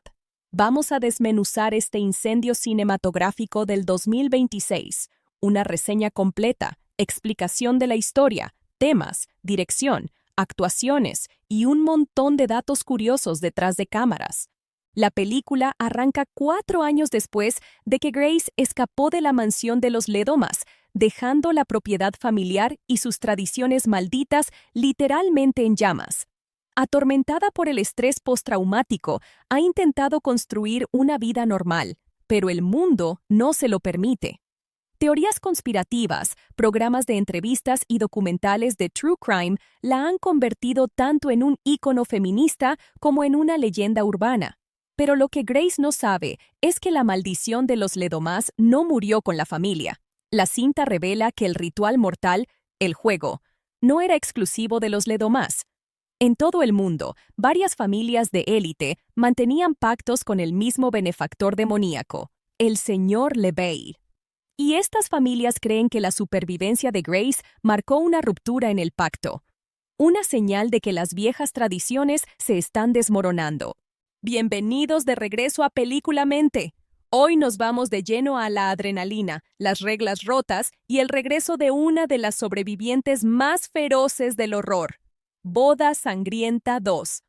Vamos a desmenuzar este incendio cinematográfico del 2026, una reseña completa, explicación de la historia, temas, dirección, actuaciones y un montón de datos curiosos detrás de cámaras. La película arranca 4 años después de que Grace escapó de la mansión de los Ledomas, dejando la propiedad familiar y sus tradiciones malditas literalmente en llamas. Atormentada por el estrés postraumático, ha intentado construir una vida normal, pero el mundo no se lo permite. Teorías conspirativas, programas de entrevistas y documentales de true crime la han convertido tanto en un ícono feminista como en una leyenda urbana. Pero lo que Grace no sabe es que la maldición de los Ledomas no murió con la familia. La cinta revela que el ritual mortal, el juego, no era exclusivo de los Ledomas. En todo el mundo, varias familias de élite mantenían pactos con el mismo benefactor demoníaco, el señor LeBay. Y estas familias creen que la supervivencia de Grace marcó una ruptura en el pacto, una señal de que las viejas tradiciones se están desmoronando. Bienvenidos de regreso a Películamente. Hoy nos vamos de lleno a la adrenalina, las reglas rotas y el regreso de una de las sobrevivientes más feroces del horror: Boda Sangrienta 2.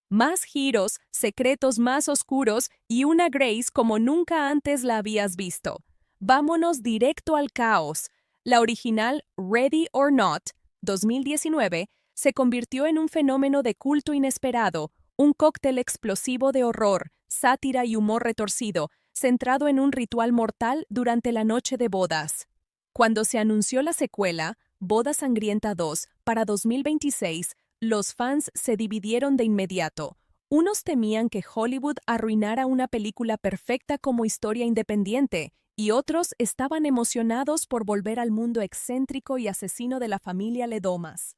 Más giros, secretos más oscuros y una Grace como nunca antes la habías visto. Vámonos directo al caos. La original Ready or Not, 2019, se convirtió en un fenómeno de culto inesperado, un cóctel explosivo de horror, sátira y humor retorcido, centrado en un ritual mortal durante la noche de bodas. Cuando se anunció la secuela, Boda Sangrienta 2, para 2026, los fans se dividieron de inmediato. Unos temían que Hollywood arruinara una película perfecta como historia independiente, y otros estaban emocionados por volver al mundo excéntrico y asesino de la familia Ledomas.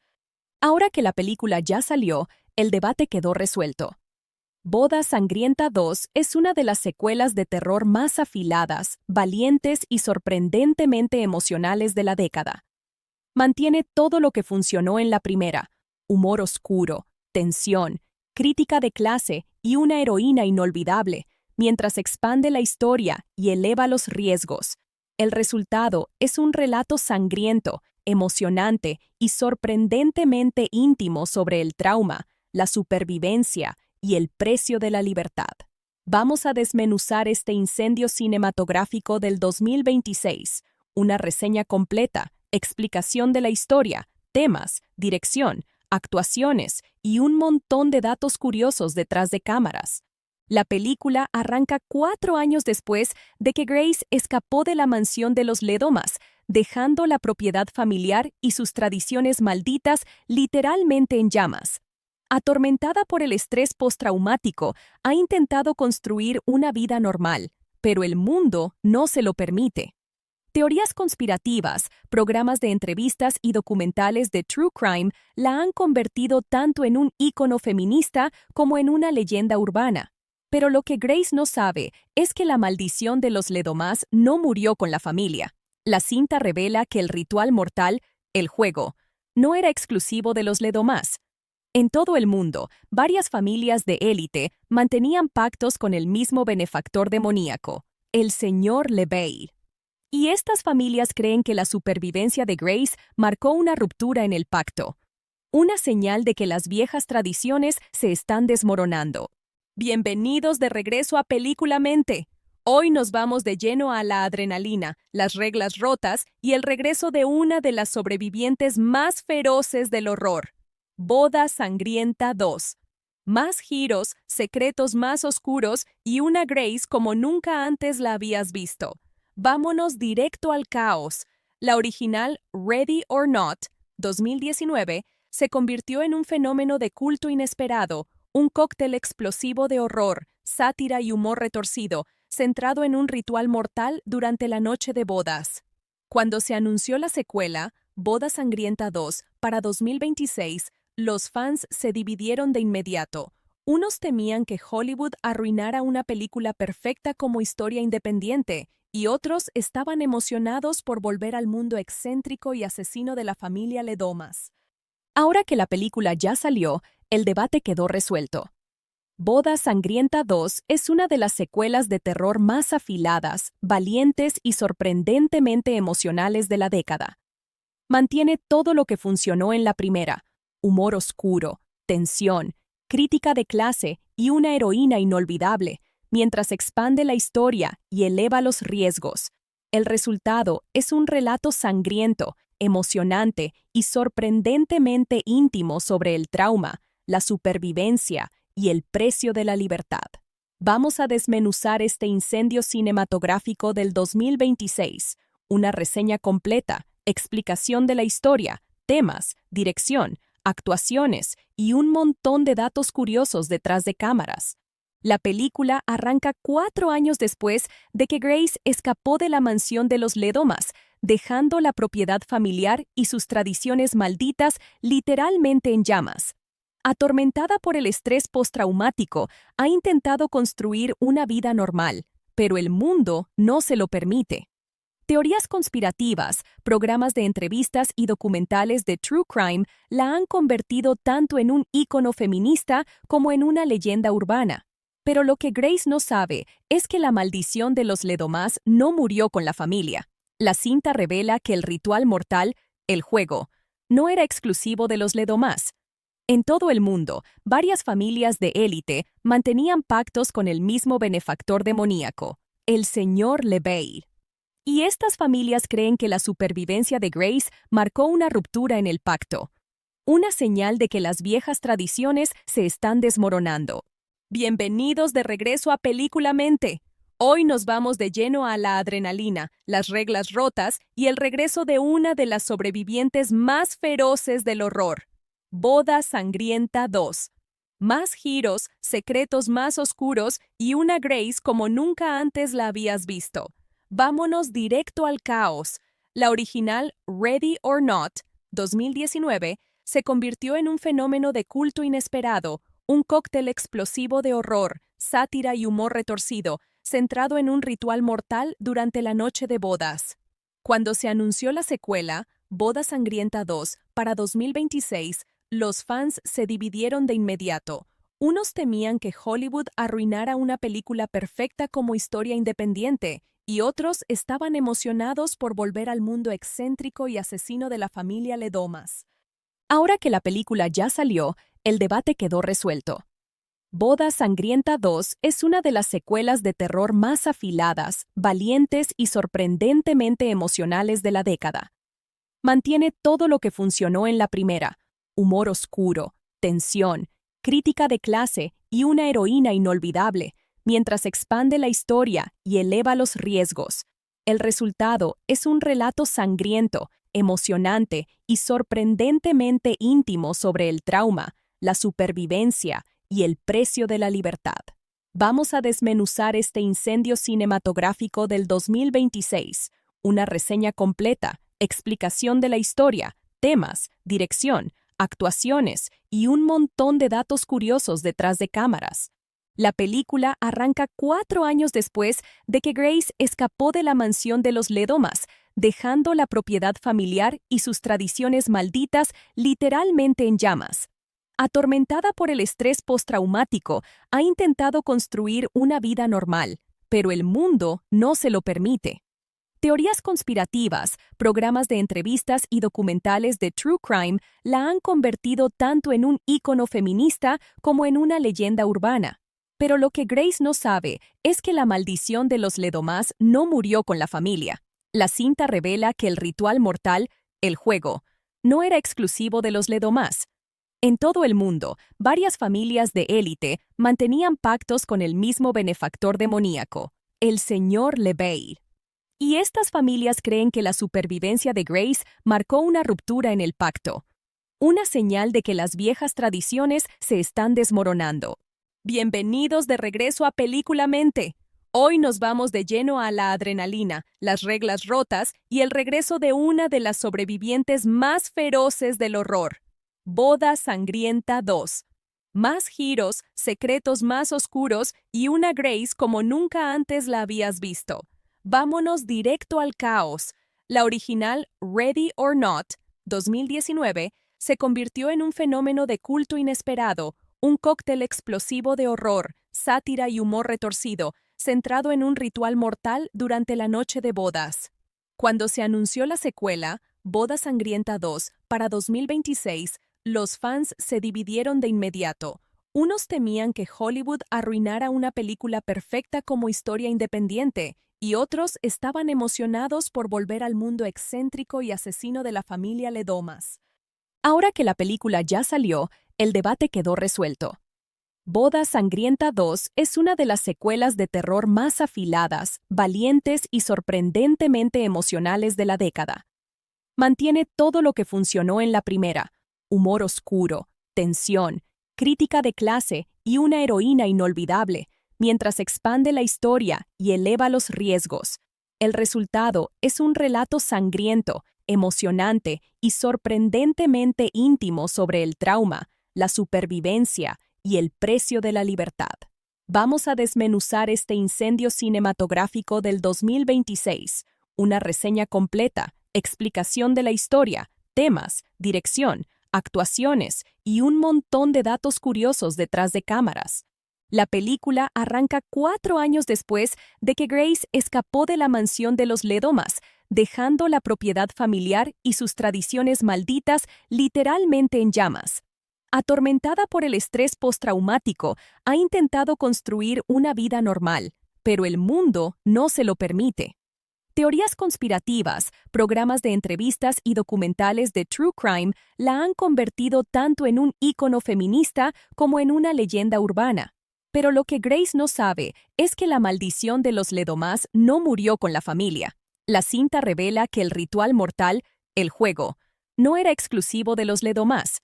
Ahora que la película ya salió, el debate quedó resuelto. Boda Sangrienta 2 es una de las secuelas de terror más afiladas, valientes y sorprendentemente emocionales de la década. Mantiene todo lo que funcionó en la primera: humor oscuro, tensión, crítica de clase y una heroína inolvidable, mientras expande la historia y eleva los riesgos. El resultado es un relato sangriento, emocionante y sorprendentemente íntimo sobre el trauma, la supervivencia y el precio de la libertad. Vamos a desmenuzar este incendio cinematográfico del 2026, una reseña completa, explicación de la historia, temas, dirección, actuaciones y un montón de datos curiosos detrás de cámaras. La película arranca 4 años después de que Grace escapó de la mansión de los Ledomas, dejando la propiedad familiar y sus tradiciones malditas literalmente en llamas. Atormentada por el estrés postraumático, ha intentado construir una vida normal, pero el mundo no se lo permite. Teorías conspirativas, programas de entrevistas y documentales de true crime la han convertido tanto en un ícono feminista como en una leyenda urbana. Pero lo que Grace no sabe es que la maldición de los Ledomas no murió con la familia. La cinta revela que el ritual mortal, el juego, no era exclusivo de los Ledomas. En todo el mundo, varias familias de élite mantenían pactos con el mismo benefactor demoníaco, el señor LeBale. Y estas familias creen que la supervivencia de Grace marcó una ruptura en el pacto, una señal de que las viejas tradiciones se están desmoronando. Bienvenidos de regreso a Películamente. Hoy nos vamos de lleno a la adrenalina, las reglas rotas y el regreso de una de las sobrevivientes más feroces del horror. Boda Sangrienta 2. Más giros, secretos más oscuros y una Grace como nunca antes la habías visto. Vámonos directo al caos. La original Ready or Not, 2019, se convirtió en un fenómeno de culto inesperado, un cóctel explosivo de horror, sátira y humor retorcido, centrado en un ritual mortal durante la noche de bodas. Cuando se anunció la secuela, Boda Sangrienta 2, para 2026, los fans se dividieron de inmediato. Unos temían que Hollywood arruinara una película perfecta como historia independiente, y otros estaban emocionados por volver al mundo excéntrico y asesino de la familia Ledomas. Ahora que la película ya salió, el debate quedó resuelto. Boda Sangrienta 2 es una de las secuelas de terror más afiladas, valientes y sorprendentemente emocionales de la década. Mantiene todo lo que funcionó en la primera: humor oscuro, tensión, crítica de clase y una heroína inolvidable, mientras expande la historia y eleva los riesgos. El resultado es un relato sangriento, emocionante y sorprendentemente íntimo sobre el trauma, la supervivencia y el precio de la libertad. Vamos a desmenuzar este incendio cinematográfico del 2026, una reseña completa, explicación de la historia, temas, dirección, actuaciones y un montón de datos curiosos detrás de cámaras. La película arranca 4 años después de que Grace escapó de la mansión de los Ledomas, dejando la propiedad familiar y sus tradiciones malditas literalmente en llamas. Atormentada por el estrés postraumático, ha intentado construir una vida normal, pero el mundo no se lo permite. Teorías conspirativas, programas de entrevistas y documentales de true crime la han convertido tanto en un ícono feminista como en una leyenda urbana. Pero lo que Grace no sabe es que la maldición de los Ledomas no murió con la familia. La cinta revela que el ritual mortal, el juego, no era exclusivo de los Ledomas. En todo el mundo, varias familias de élite mantenían pactos con el mismo benefactor demoníaco, el señor LeBale. Y estas familias creen que la supervivencia de Grace marcó una ruptura en el pacto, una señal de que las viejas tradiciones se están desmoronando. Bienvenidos de regreso a Películamente. Hoy nos vamos de lleno a la adrenalina, las reglas rotas y el regreso de una de las sobrevivientes más feroces del horror. Boda Sangrienta 2. Más giros, secretos más oscuros y una Grace como nunca antes la habías visto. Vámonos directo al caos. La original Ready or Not, 2019, se convirtió en un fenómeno de culto inesperado, un cóctel explosivo de horror, sátira y humor retorcido, centrado en un ritual mortal durante la noche de bodas. Cuando se anunció la secuela, Boda Sangrienta 2, para 2026, los fans se dividieron de inmediato. Unos temían que Hollywood arruinara una película perfecta como historia independiente, y otros estaban emocionados por volver al mundo excéntrico y asesino de la familia Ledomas. Ahora que la película ya salió, el debate quedó resuelto. Boda Sangrienta 2 es una de las secuelas de terror más afiladas, valientes y sorprendentemente emocionales de la década. Mantiene todo lo que funcionó en la primera: humor oscuro, tensión, crítica de clase y una heroína inolvidable, mientras expande la historia y eleva los riesgos. El resultado es un relato sangriento, emocionante y sorprendentemente íntimo sobre el trauma, la supervivencia y el precio de la libertad. Vamos a desmenuzar este incendio cinematográfico del 2026, una reseña completa, explicación de la historia, temas, dirección, actuaciones y un montón de datos curiosos detrás de cámaras. La película arranca 4 años después de que Grace escapó de la mansión de los Ledomas, dejando la propiedad familiar y sus tradiciones malditas literalmente en llamas. Atormentada por el estrés postraumático, ha intentado construir una vida normal, pero el mundo no se lo permite. Teorías conspirativas, programas de entrevistas y documentales de true crime la han convertido tanto en un ícono feminista como en una leyenda urbana. Pero lo que Grace no sabe es que la maldición de los Ledomas no murió con la familia. La cinta revela que el ritual mortal, el juego, no era exclusivo de los Ledomas. En todo el mundo, varias familias de élite mantenían pactos con el mismo benefactor demoníaco, el señor LeBale. Y estas familias creen que la supervivencia de Grace marcó una ruptura en el pacto, una señal de que las viejas tradiciones se están desmoronando. Bienvenidos de regreso a Películamente. Hoy nos vamos de lleno a la adrenalina, las reglas rotas y el regreso de una de las sobrevivientes más feroces del horror. Boda Sangrienta 2. Más giros, secretos más oscuros y una Grace como nunca antes la habías visto. Vámonos directo al caos. La original Ready or Not, 2019, se convirtió en un fenómeno de culto inesperado, un cóctel explosivo de horror, sátira y humor retorcido, centrado en un ritual mortal durante la noche de bodas. Cuando se anunció la secuela, Boda Sangrienta 2, para 2026, los fans se dividieron de inmediato. Unos temían que Hollywood arruinara una película perfecta como historia independiente, y otros estaban emocionados por volver al mundo excéntrico y asesino de la familia Ledomas. Ahora que la película ya salió, el debate quedó resuelto. Boda Sangrienta 2 es una de las secuelas de terror más afiladas, valientes y sorprendentemente emocionales de la década. Mantiene todo lo que funcionó en la primera: humor oscuro, tensión, crítica de clase y una heroína inolvidable, mientras expande la historia y eleva los riesgos. El resultado es un relato sangriento, emocionante y sorprendentemente íntimo sobre el trauma, la supervivencia y el precio de la libertad. Vamos a desmenuzar este incendio cinematográfico del 2026, una reseña completa, explicación de la historia, temas, dirección, actuaciones y un montón de datos curiosos detrás de cámaras. La película arranca 4 años después de que Grace escapó de la mansión de los Ledomas, dejando la propiedad familiar y sus tradiciones malditas literalmente en llamas. Atormentada por el estrés postraumático, ha intentado construir una vida normal, pero el mundo no se lo permite. Teorías conspirativas, programas de entrevistas y documentales de True Crime la han convertido tanto en un ícono feminista como en una leyenda urbana. Pero lo que Grace no sabe es que la maldición de los Ledomás no murió con la familia. La cinta revela que el ritual mortal, el juego, no era exclusivo de los Ledomás.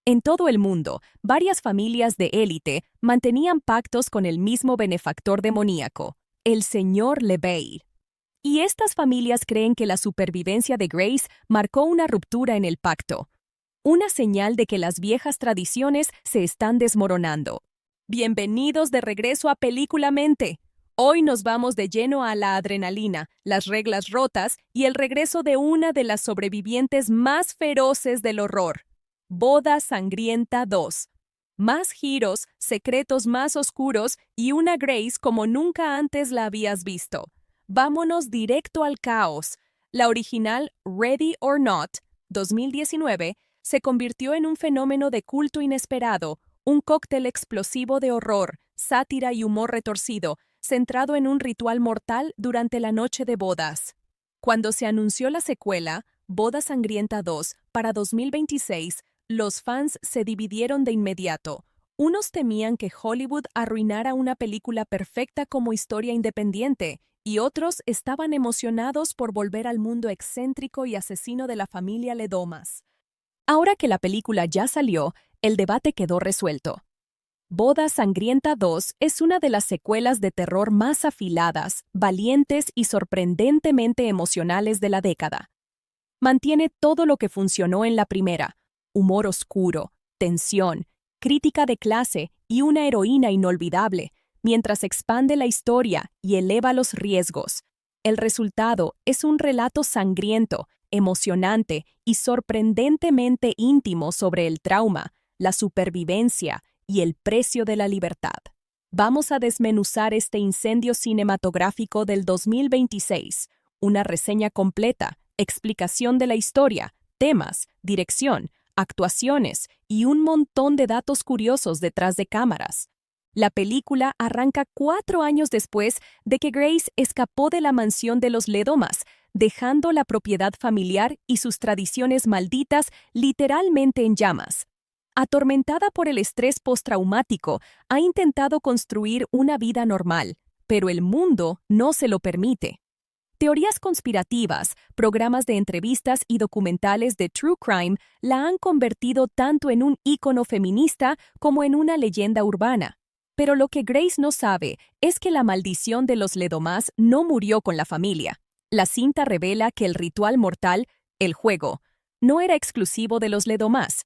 En todo el mundo, varias familias de élite mantenían pactos con el mismo benefactor demoníaco, el señor LeBay. Y estas familias creen que la supervivencia de Grace marcó una ruptura en el pacto, una señal de que las viejas tradiciones se están desmoronando. Bienvenidos de regreso a Películamente. Hoy nos vamos de lleno a la adrenalina, las reglas rotas y el regreso de una de las sobrevivientes más feroces del horror. Boda Sangrienta 2. Más giros, secretos más oscuros y una Grace como nunca antes la habías visto. Vámonos directo al caos. La original Ready or Not, 2019, se convirtió en un fenómeno de culto inesperado, un cóctel explosivo de horror, sátira y humor retorcido, centrado en un ritual mortal durante la noche de bodas. Cuando se anunció la secuela, Boda Sangrienta 2, para 2026, los fans se dividieron de inmediato. Unos temían que Hollywood arruinara una película perfecta como historia independiente, y otros estaban emocionados por volver al mundo excéntrico y asesino de la familia Ledomas. Ahora que la película ya salió, el debate quedó resuelto. Boda Sangrienta 2 es una de las secuelas de terror más afiladas, valientes y sorprendentemente emocionales de la década. Mantiene todo lo que funcionó en la primera: humor oscuro, tensión, crítica de clase y una heroína inolvidable, mientras expande la historia y eleva los riesgos. El resultado es un relato sangriento, emocionante y sorprendentemente íntimo sobre el trauma, la supervivencia y el precio de la libertad. Vamos a desmenuzar este incendio cinematográfico del 2026, una reseña completa, explicación de la historia, temas, dirección, actuaciones y un montón de datos curiosos detrás de cámaras. La película arranca 4 años después de que Grace escapó de la mansión de los Ledomas, dejando la propiedad familiar y sus tradiciones malditas literalmente en llamas. Atormentada por el estrés postraumático, ha intentado construir una vida normal, pero el mundo no se lo permite. Teorías conspirativas, programas de entrevistas y documentales de True Crime la han convertido tanto en un ícono feminista como en una leyenda urbana. Pero lo que Grace no sabe es que la maldición de los Ledomás no murió con la familia. La cinta revela que el ritual mortal, el juego, no era exclusivo de los Ledomás.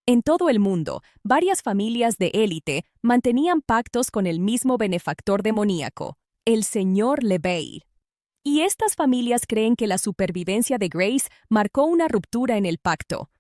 En todo el mundo, varias familias de élite mantenían pactos con el mismo benefactor demoníaco, el señor LeBay. Y estas familias creen que la supervivencia de Grace marcó una ruptura en el pacto,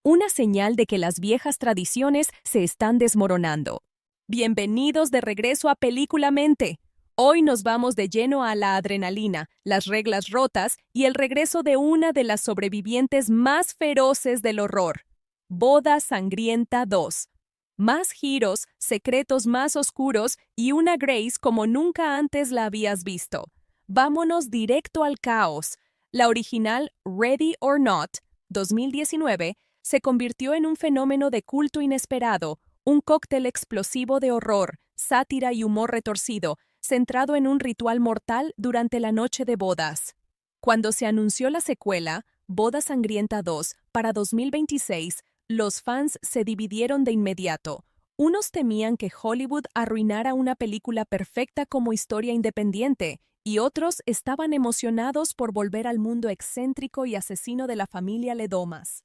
una señal de que las viejas tradiciones se están desmoronando. Bienvenidos de regreso a Películamente. Hoy nos vamos de lleno a la adrenalina, las reglas rotas y el regreso de una de las sobrevivientes más feroces del horror. Boda Sangrienta 2. Más giros, secretos más oscuros y una Grace como nunca antes la habías visto. Vámonos directo al caos. La original Ready or Not, 2019, se convirtió en un fenómeno de culto inesperado, un cóctel explosivo de horror, sátira y humor retorcido, centrado en un ritual mortal durante la noche de bodas. Cuando se anunció la secuela, Boda Sangrienta 2, para 2026, los fans se dividieron de inmediato. Unos temían que Hollywood arruinara una película perfecta como historia independiente, y otros estaban emocionados por volver al mundo excéntrico y asesino de la familia Ledomas.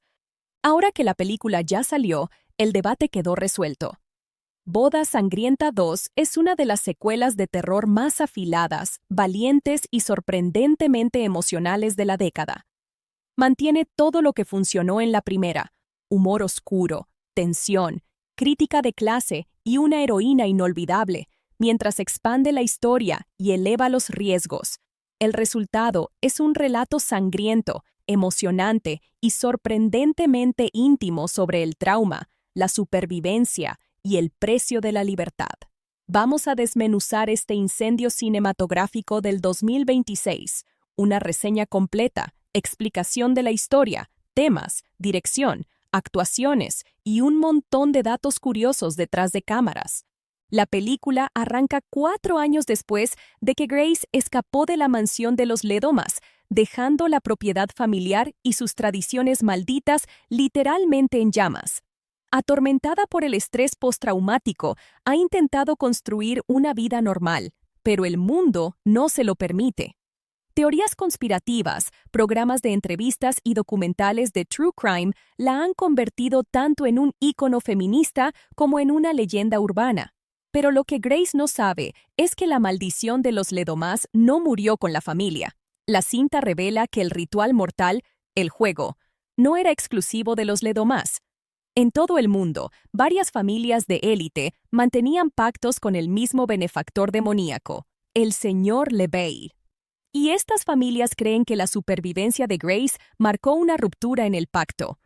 Ahora que la película ya salió, el debate quedó resuelto. Boda Sangrienta 2 es una de las secuelas de terror más afiladas, valientes y sorprendentemente emocionales de la década. Mantiene todo lo que funcionó en la primera: humor oscuro, tensión, crítica de clase y una heroína inolvidable, mientras expande la historia y eleva los riesgos. El resultado es un relato sangriento, emocionante y sorprendentemente íntimo sobre el trauma, la supervivencia y el precio de la libertad. Vamos a desmenuzar este incendio cinematográfico del 2026, una reseña completa, explicación de la historia, temas, dirección, actuaciones y un montón de datos curiosos detrás de cámaras. La película arranca 4 años después de que Grace escapó de la mansión de los Ledomas, dejando la propiedad familiar y sus tradiciones malditas literalmente en llamas. Atormentada por el estrés postraumático, ha intentado construir una vida normal, pero el mundo no se lo permite. Teorías conspirativas, programas de entrevistas y documentales de true crime la han convertido tanto en un ícono feminista como en una leyenda urbana. Pero lo que Grace no sabe es que la maldición de los Ledomas no murió con la familia. La cinta revela que el ritual mortal, el juego, no era exclusivo de los Ledomas. En todo el mundo, varias familias de élite mantenían pactos con el mismo benefactor demoníaco, el señor LeBay. Y estas familias creen que la supervivencia de Grace marcó una ruptura en el pacto,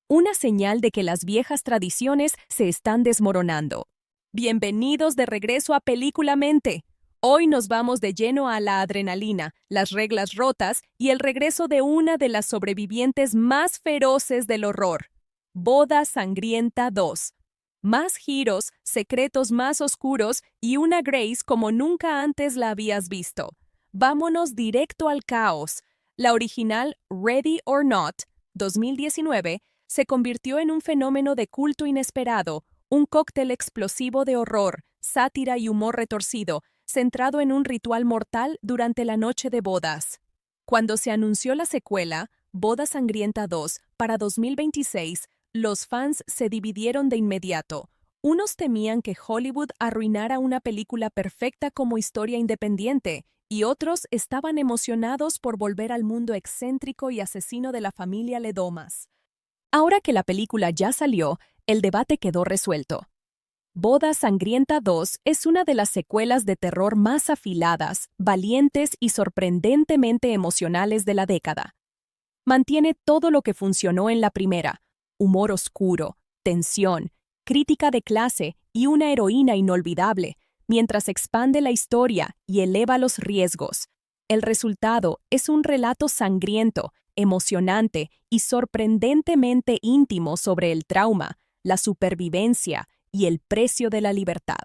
una señal de que las viejas tradiciones se están desmoronando. Bienvenidos de regreso a Películamente. Hoy nos vamos de lleno a la adrenalina, las reglas rotas y el regreso de una de las sobrevivientes más feroces del horror. Boda Sangrienta 2. Más giros, secretos más oscuros y una Grace como nunca antes la habías visto. Vámonos directo al caos. La original Ready or Not, 2019, se convirtió en un fenómeno de culto inesperado, un cóctel explosivo de horror, sátira y humor retorcido, centrado en un ritual mortal durante la noche de bodas. Cuando se anunció la secuela, Boda Sangrienta 2, para 2026, los fans se dividieron de inmediato. Unos temían que Hollywood arruinara una película perfecta como historia independiente, y otros estaban emocionados por volver al mundo excéntrico y asesino de la familia Ledomas. Ahora que la película ya salió, el debate quedó resuelto. Boda Sangrienta 2 es una de las secuelas de terror más afiladas, valientes y sorprendentemente emocionales de la década. Mantiene todo lo que funcionó en la primera: humor oscuro, tensión, crítica de clase y una heroína inolvidable, mientras expande la historia y eleva los riesgos. El resultado es un relato sangriento, emocionante y sorprendentemente íntimo sobre el trauma, la supervivencia y el precio de la libertad.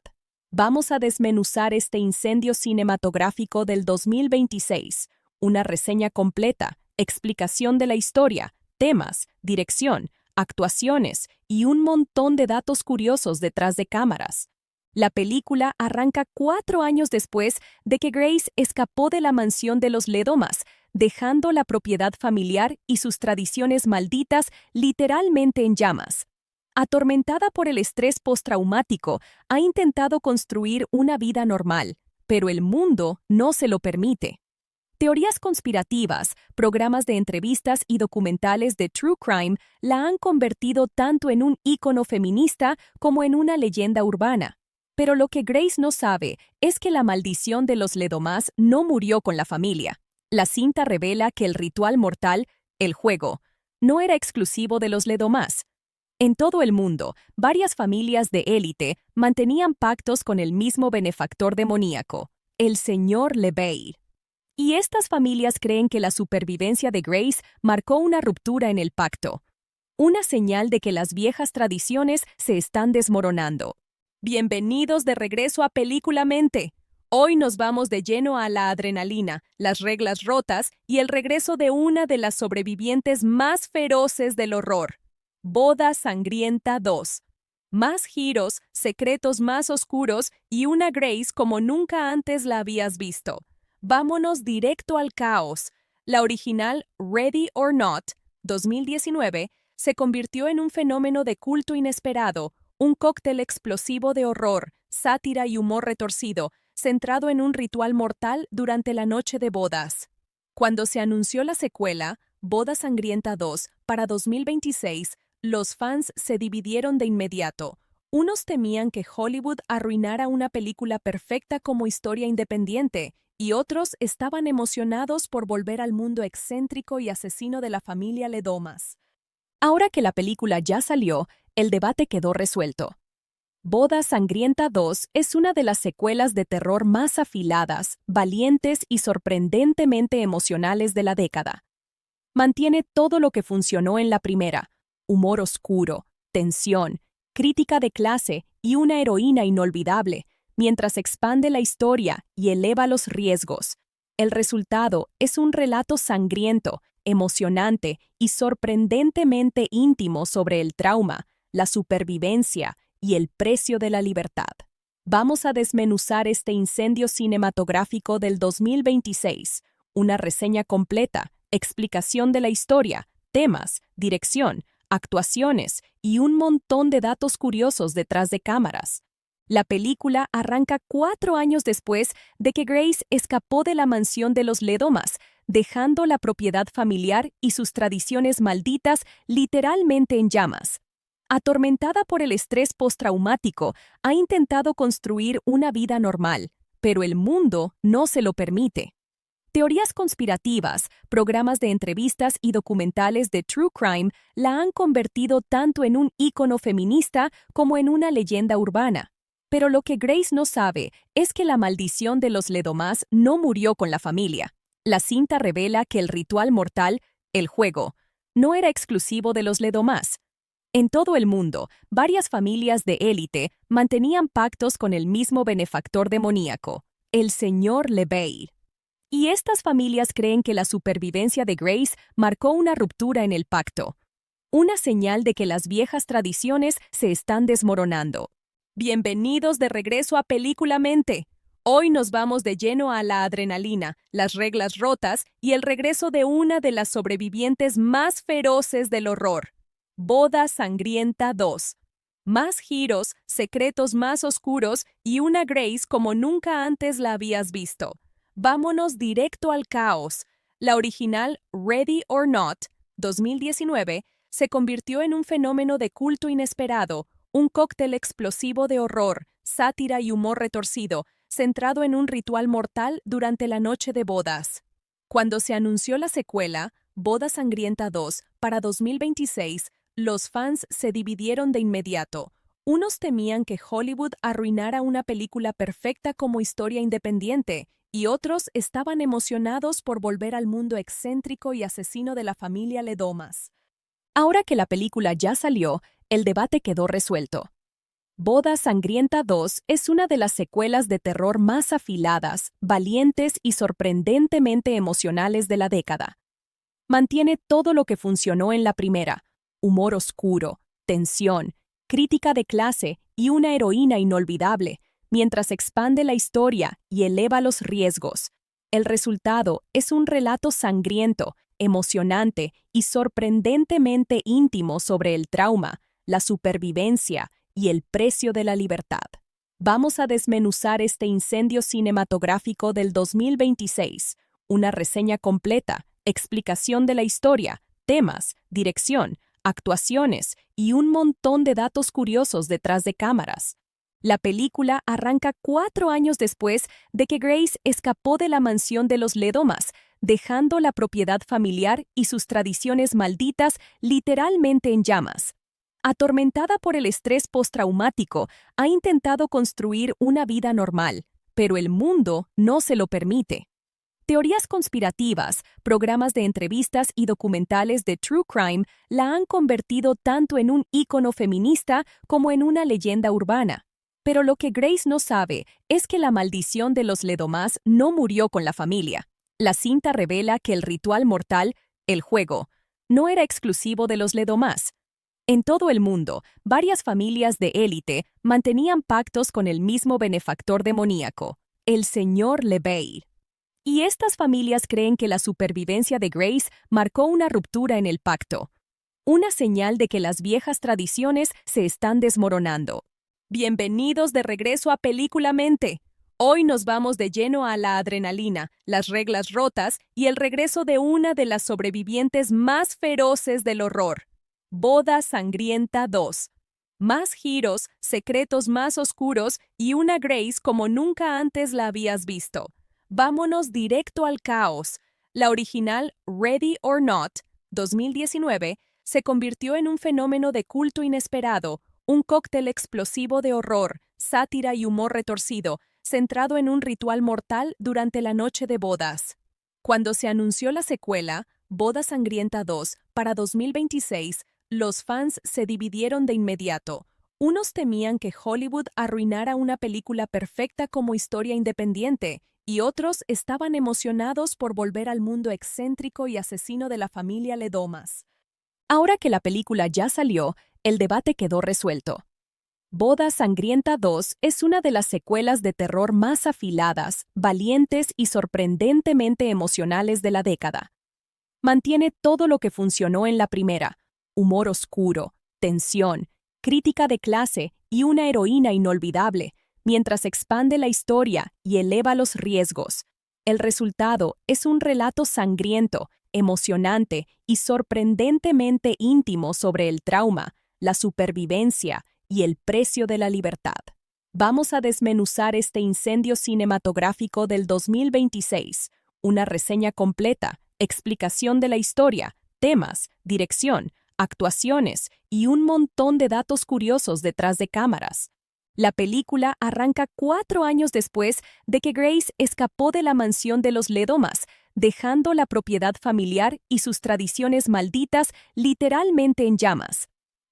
Vamos a desmenuzar este incendio cinematográfico del 2026, una reseña completa, explicación de la historia, temas, dirección, actuaciones y un montón de datos curiosos detrás de cámaras. La película arranca 4 años después de que Grace escapó de la mansión de los Ledomas, dejando la propiedad familiar y sus tradiciones malditas literalmente en llamas. Atormentada por el estrés postraumático, ha intentado construir una vida normal, pero el mundo no se lo permite. Teorías conspirativas, programas de entrevistas y documentales de true crime la han convertido tanto en un ícono feminista como en una leyenda urbana. Pero lo que Grace no sabe es que la maldición de los Ledomas no murió con la familia. La cinta revela que el ritual mortal, el juego, no era exclusivo de los Ledomas. En todo el mundo, varias familias de élite mantenían pactos con el mismo benefactor demoníaco, el señor LeBay. Y estas familias creen que la supervivencia de Grace marcó una ruptura en el pacto, una señal de que las viejas tradiciones se están desmoronando. Bienvenidos de regreso a Películamente. Hoy nos vamos de lleno a la adrenalina, las reglas rotas y el regreso de una de las sobrevivientes más feroces del horror. Boda Sangrienta 2. Más giros, secretos más oscuros y una Grace como nunca antes la habías visto. Vámonos directo al caos. La original Ready or Not, 2019, se convirtió en un fenómeno de culto inesperado, un cóctel explosivo de horror, sátira y humor retorcido, centrado en un ritual mortal durante la noche de bodas. Cuando se anunció la secuela, Boda Sangrienta 2, para 2026, los fans se dividieron de inmediato. Unos temían que Hollywood arruinara una película perfecta como historia independiente, y otros estaban emocionados por volver al mundo excéntrico y asesino de la familia Ledomas. Ahora que la película ya salió, el debate quedó resuelto. Boda Sangrienta 2 es una de las secuelas de terror más afiladas, valientes y sorprendentemente emocionales de la década. Mantiene todo lo que funcionó en la primera: humor oscuro, tensión, crítica de clase y una heroína inolvidable, mientras expande la historia y eleva los riesgos. El resultado es un relato sangriento, emocionante y sorprendentemente íntimo sobre el trauma, la supervivencia y el precio de la libertad. Vamos a desmenuzar este incendio cinematográfico del 2026, una reseña completa, explicación de la historia, temas, dirección, actuaciones y un montón de datos curiosos detrás de cámaras. La película arranca 4 años después de que Grace escapó de la mansión de los Ledomas, dejando la propiedad familiar y sus tradiciones malditas literalmente en llamas. Atormentada por el estrés postraumático, ha intentado construir una vida normal, pero el mundo no se lo permite. Teorías conspirativas, programas de entrevistas y documentales de true crime la han convertido tanto en un ícono feminista como en una leyenda urbana. Pero lo que Grace no sabe es que la maldición de los Ledomas no murió con la familia. La cinta revela que el ritual mortal, el juego, no era exclusivo de los Ledomas. En todo el mundo, varias familias de élite mantenían pactos con el mismo benefactor demoníaco, el señor LeBale. Y estas familias creen que la supervivencia de Grace marcó una ruptura en el pacto, una señal de que las viejas tradiciones se están desmoronando. Bienvenidos de regreso a Películamente. Hoy nos vamos de lleno a la adrenalina, las reglas rotas y el regreso de una de las sobrevivientes más feroces del horror. Boda Sangrienta 2. Más giros, secretos más oscuros y una Grace como nunca antes la habías visto. Vámonos directo al caos. La original Ready or Not, 2019, se convirtió en un fenómeno de culto inesperado, un cóctel explosivo de horror, sátira y humor retorcido, centrado en un ritual mortal durante la noche de bodas. Cuando se anunció la secuela, Boda Sangrienta 2, para 2026, los fans se dividieron de inmediato. Unos temían que Hollywood arruinara una película perfecta como historia independiente, y otros estaban emocionados por volver al mundo excéntrico y asesino de la familia Ledomas. Ahora que la película ya salió, el debate quedó resuelto. Boda Sangrienta 2 es una de las secuelas de terror más afiladas, valientes y sorprendentemente emocionales de la década. Mantiene todo lo que funcionó en la primera: humor oscuro, tensión, crítica de clase y una heroína inolvidable, mientras expande la historia y eleva los riesgos. El resultado es un relato sangriento, emocionante y sorprendentemente íntimo sobre el trauma, la supervivencia y el precio de la libertad. Vamos a desmenuzar este incendio cinematográfico del 2026, una reseña completa, explicación de la historia, temas, dirección, actuaciones y un montón de datos curiosos detrás de cámaras. La película arranca 4 años después de que Grace escapó de la mansión de los Ledomas, dejando la propiedad familiar y sus tradiciones malditas literalmente en llamas. Atormentada por el estrés postraumático, ha intentado construir una vida normal, pero el mundo no se lo permite. Teorías conspirativas, programas de entrevistas y documentales de true crime la han convertido tanto en un ícono feminista como en una leyenda urbana. Pero lo que Grace no sabe es que la maldición de los Ledomas no murió con la familia. La cinta revela que el ritual mortal, el juego, no era exclusivo de los Ledomas. En todo el mundo, varias familias de élite mantenían pactos con el mismo benefactor demoníaco, el señor LeBale. Y estas familias creen que la supervivencia de Grace marcó una ruptura en el pacto, una señal de que las viejas tradiciones se están desmoronando. Bienvenidos de regreso a Películamente. Hoy nos vamos de lleno a la adrenalina, las reglas rotas y el regreso de una de las sobrevivientes más feroces del horror. Boda Sangrienta 2. Más giros, secretos más oscuros y una Grace como nunca antes la habías visto. Vámonos directo al caos. La original Ready or Not, 2019, se convirtió en un fenómeno de culto inesperado, un cóctel explosivo de horror, sátira y humor retorcido, centrado en un ritual mortal durante la noche de bodas. Cuando se anunció la secuela, Boda Sangrienta 2, para 2026, los fans se dividieron de inmediato. Unos temían que Hollywood arruinara una película perfecta como historia independiente, y otros estaban emocionados por volver al mundo excéntrico y asesino de la familia Ledomas. Ahora que la película ya salió, el debate quedó resuelto. Boda Sangrienta 2 es una de las secuelas de terror más afiladas, valientes y sorprendentemente emocionales de la década. Mantiene todo lo que funcionó en la primera: humor oscuro, tensión, crítica de clase y una heroína inolvidable, mientras expande la historia y eleva los riesgos. El resultado es un relato sangriento, emocionante y sorprendentemente íntimo sobre el trauma, la supervivencia y el precio de la libertad. Vamos a desmenuzar este incendio cinematográfico del 2026, una reseña completa, explicación de la historia, temas, dirección, actuaciones y un montón de datos curiosos detrás de cámaras. La película arranca 4 años después de que Grace escapó de la mansión de los Ledomas, dejando la propiedad familiar y sus tradiciones malditas literalmente en llamas.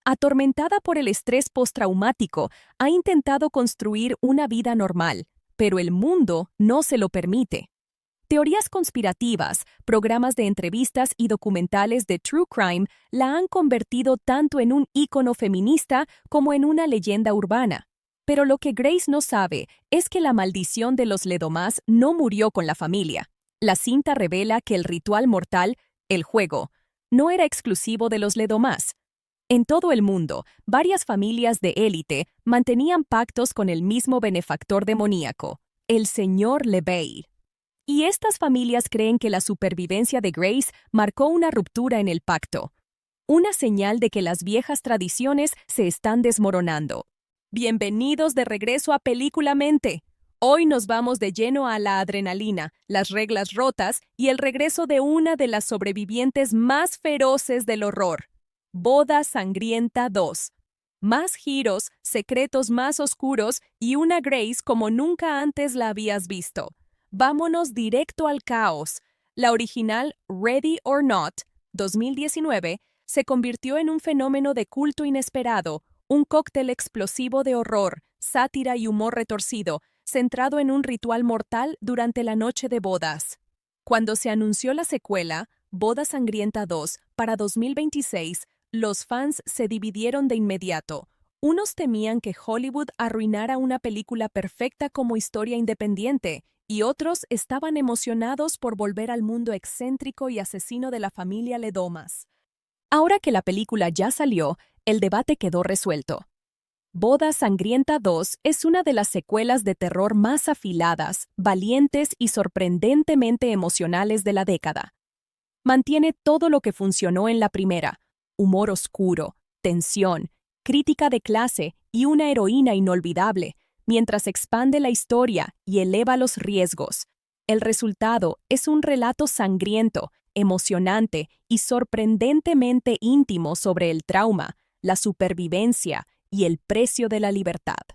Atormentada por el estrés postraumático, ha intentado construir una vida normal, pero el mundo no se lo permite. Teorías conspirativas, programas de entrevistas y documentales de true crime la han convertido tanto en un ícono feminista como en una leyenda urbana. Pero lo que Grace no sabe es que la maldición de los Ledomas no murió con la familia. La cinta revela que el ritual mortal, el juego, no era exclusivo de los Ledomas. En todo el mundo, varias familias de élite mantenían pactos con el mismo benefactor demoníaco, el señor LeBay. Y estas familias creen que la supervivencia de Grace marcó una ruptura en el pacto, una señal de que las viejas tradiciones se están desmoronando. Bienvenidos de regreso a Películamente. Hoy nos vamos de lleno a la adrenalina, las reglas rotas y el regreso de una de las sobrevivientes más feroces del horror. Boda Sangrienta 2. Más giros, secretos más oscuros y una Grace como nunca antes la habías visto. Vámonos directo al caos. La original Ready or Not, 2019, se convirtió en un fenómeno de culto inesperado, un cóctel explosivo de horror, sátira y humor retorcido, centrado en un ritual mortal durante la noche de bodas. Cuando se anunció la secuela, Boda Sangrienta 2, para 2026, los fans se dividieron de inmediato. Unos temían que Hollywood arruinara una película perfecta como historia independiente, y otros estaban emocionados por volver al mundo excéntrico y asesino de la familia Ledomas. Ahora que la película ya salió, el debate quedó resuelto. Boda Sangrienta 2 es una de las secuelas de terror más afiladas, valientes y sorprendentemente emocionales de la década. Mantiene todo lo que funcionó en la primera: humor oscuro, tensión, crítica de clase y una heroína inolvidable, mientras expande la historia y eleva los riesgos. El resultado es un relato sangriento, emocionante y sorprendentemente íntimo sobre el trauma, la supervivencia y el precio de la libertad.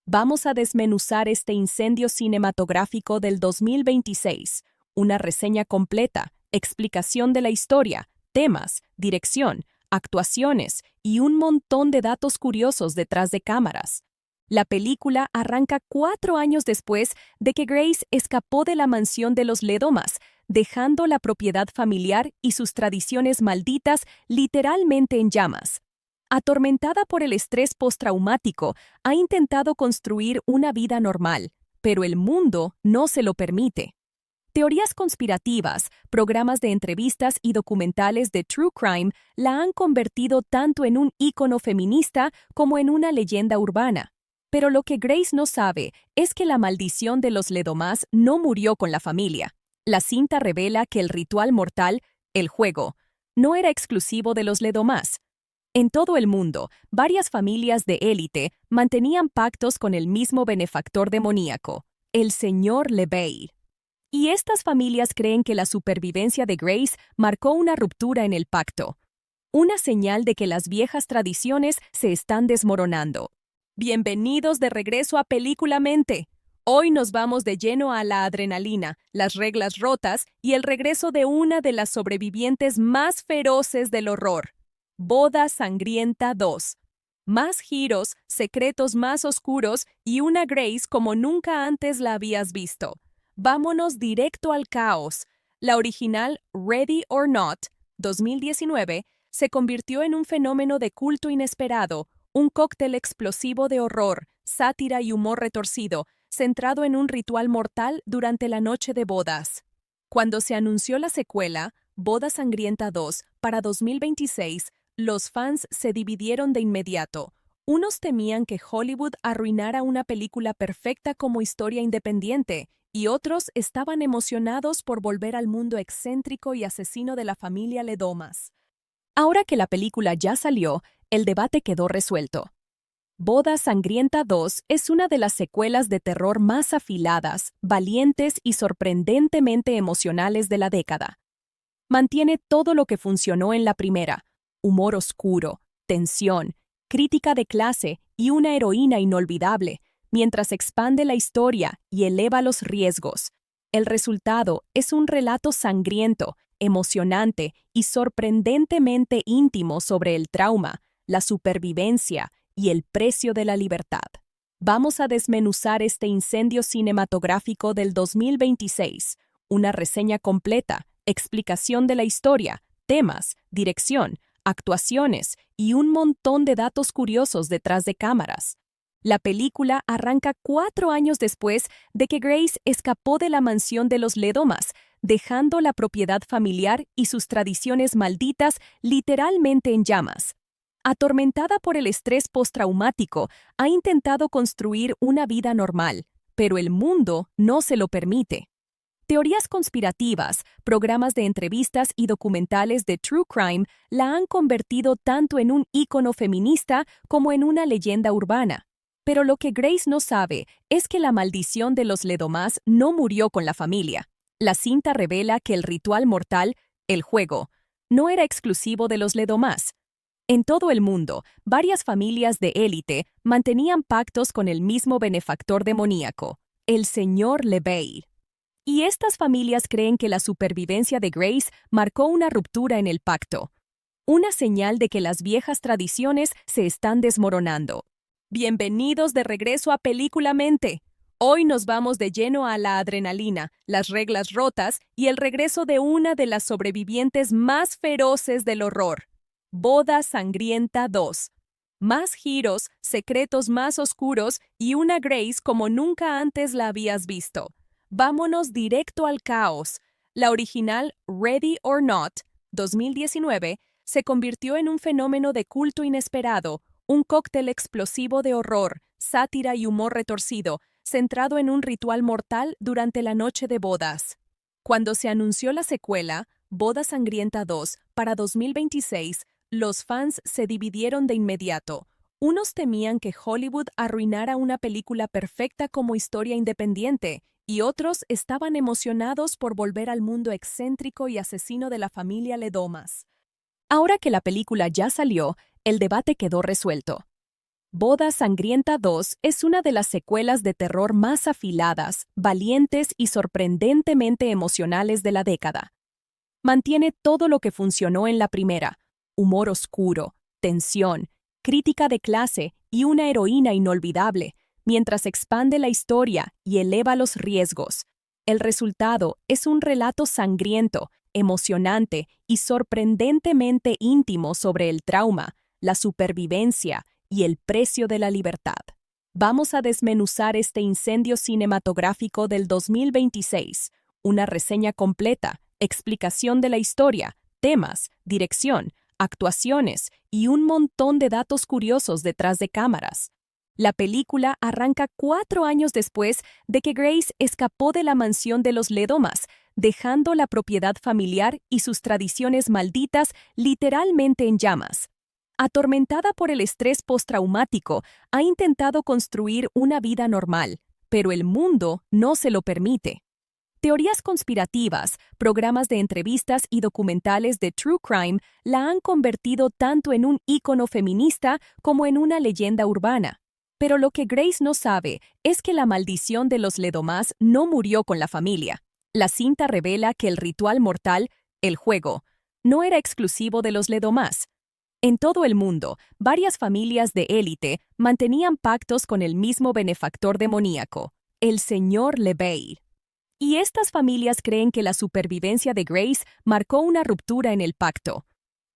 Vamos a desmenuzar este incendio cinematográfico del 2026, una reseña completa, explicación de la historia, temas, dirección, actuaciones y un montón de datos curiosos detrás de cámaras. La película arranca 4 años después de que Grace escapó de la mansión de los Ledomas, dejando la propiedad familiar y sus tradiciones malditas literalmente en llamas. Atormentada por el estrés postraumático, ha intentado construir una vida normal, pero el mundo no se lo permite. Teorías conspirativas, programas de entrevistas y documentales de true crime la han convertido tanto en un ícono feminista como en una leyenda urbana. Pero lo que Grace no sabe es que la maldición de los Ledomas no murió con la familia. La cinta revela que el ritual mortal, el juego, no era exclusivo de los Ledomas. En todo el mundo, varias familias de élite mantenían pactos con el mismo benefactor demoníaco, el señor LeBay. Y estas familias creen que la supervivencia de Grace marcó una ruptura en el pacto, una señal de que las viejas tradiciones se están desmoronando. Bienvenidos de regreso a Películamente. Hoy nos vamos de lleno a la adrenalina, las reglas rotas y el regreso de una de las sobrevivientes más feroces del horror. Boda Sangrienta 2. Más giros, secretos más oscuros y una Grace como nunca antes la habías visto. Vámonos directo al caos. La original Ready or Not, 2019, se convirtió en un fenómeno de culto inesperado, un cóctel explosivo de horror, sátira y humor retorcido, centrado en un ritual mortal durante la noche de bodas. Cuando se anunció la secuela, Boda Sangrienta 2, para 2026, los fans se dividieron de inmediato. Unos temían que Hollywood arruinara una película perfecta como historia independiente, y otros estaban emocionados por volver al mundo excéntrico y asesino de la familia Ledomas. Ahora que la película ya salió, el debate quedó resuelto. Boda Sangrienta 2 es una de las secuelas de terror más afiladas, valientes y sorprendentemente emocionales de la década. Mantiene todo lo que funcionó en la primera: humor oscuro, tensión, crítica de clase y una heroína inolvidable, mientras expande la historia y eleva los riesgos. El resultado es un relato sangriento, emocionante y sorprendentemente íntimo sobre el trauma, la supervivencia y el precio de la libertad. Vamos a desmenuzar este incendio cinematográfico del 2026, una reseña completa, explicación de la historia, temas, dirección, actuaciones y un montón de datos curiosos detrás de cámaras. La película arranca 4 años después de que Grace escapó de la mansión de los Ledomas, dejando la propiedad familiar y sus tradiciones malditas literalmente en llamas. Atormentada por el estrés postraumático, ha intentado construir una vida normal, pero el mundo no se lo permite. Teorías conspirativas, programas de entrevistas y documentales de true crime la han convertido tanto en un ícono feminista como en una leyenda urbana. Pero lo que Grace no sabe es que la maldición de los Ledomas no murió con la familia. La cinta revela que el ritual mortal, el juego, no era exclusivo de los Ledomas. En todo el mundo, varias familias de élite mantenían pactos con el mismo benefactor demoníaco, el señor LeBay. Y estas familias creen que la supervivencia de Grace marcó una ruptura en el pacto, una señal de que las viejas tradiciones se están desmoronando. Bienvenidos de regreso a Películamente. Hoy nos vamos de lleno a la adrenalina, las reglas rotas y el regreso de una de las sobrevivientes más feroces del horror. Boda Sangrienta 2. Más giros, secretos más oscuros y una Grace como nunca antes la habías visto. Vámonos directo al caos. La original Ready or Not, 2019, se convirtió en un fenómeno de culto inesperado, un cóctel explosivo de horror, sátira y humor retorcido, centrado en un ritual mortal durante la noche de bodas. Cuando se anunció la secuela, Boda Sangrienta 2, para 2026, los fans se dividieron de inmediato. Unos temían que Hollywood arruinara una película perfecta como historia independiente, y otros estaban emocionados por volver al mundo excéntrico y asesino de la familia Ledomas. Ahora que la película ya salió, el debate quedó resuelto. Boda Sangrienta 2 es una de las secuelas de terror más afiladas, valientes y sorprendentemente emocionales de la década. Mantiene todo lo que funcionó en la primera: humor oscuro, tensión, crítica de clase y una heroína inolvidable, mientras expande la historia y eleva los riesgos. El resultado es un relato sangriento, emocionante y sorprendentemente íntimo sobre el trauma, la supervivencia y el precio de la libertad. Vamos a desmenuzar este incendio cinematográfico del 2026, una reseña completa, explicación de la historia, temas, dirección, actuaciones y un montón de datos curiosos detrás de cámaras. La película arranca 4 años después de que Grace escapó de la mansión de los Ledomas, dejando la propiedad familiar y sus tradiciones malditas literalmente en llamas. Atormentada por el estrés postraumático, ha intentado construir una vida normal, pero el mundo no se lo permite. Teorías conspirativas, programas de entrevistas y documentales de True Crime la han convertido tanto en un ícono feminista como en una leyenda urbana. Pero lo que Grace no sabe es que la maldición de los Ledomás no murió con la familia. La cinta revela que el ritual mortal, el juego, no era exclusivo de los Ledomás. En todo el mundo, varias familias de élite mantenían pactos con el mismo benefactor demoníaco, el señor LeBay. Y estas familias creen que la supervivencia de Grace marcó una ruptura en el pacto,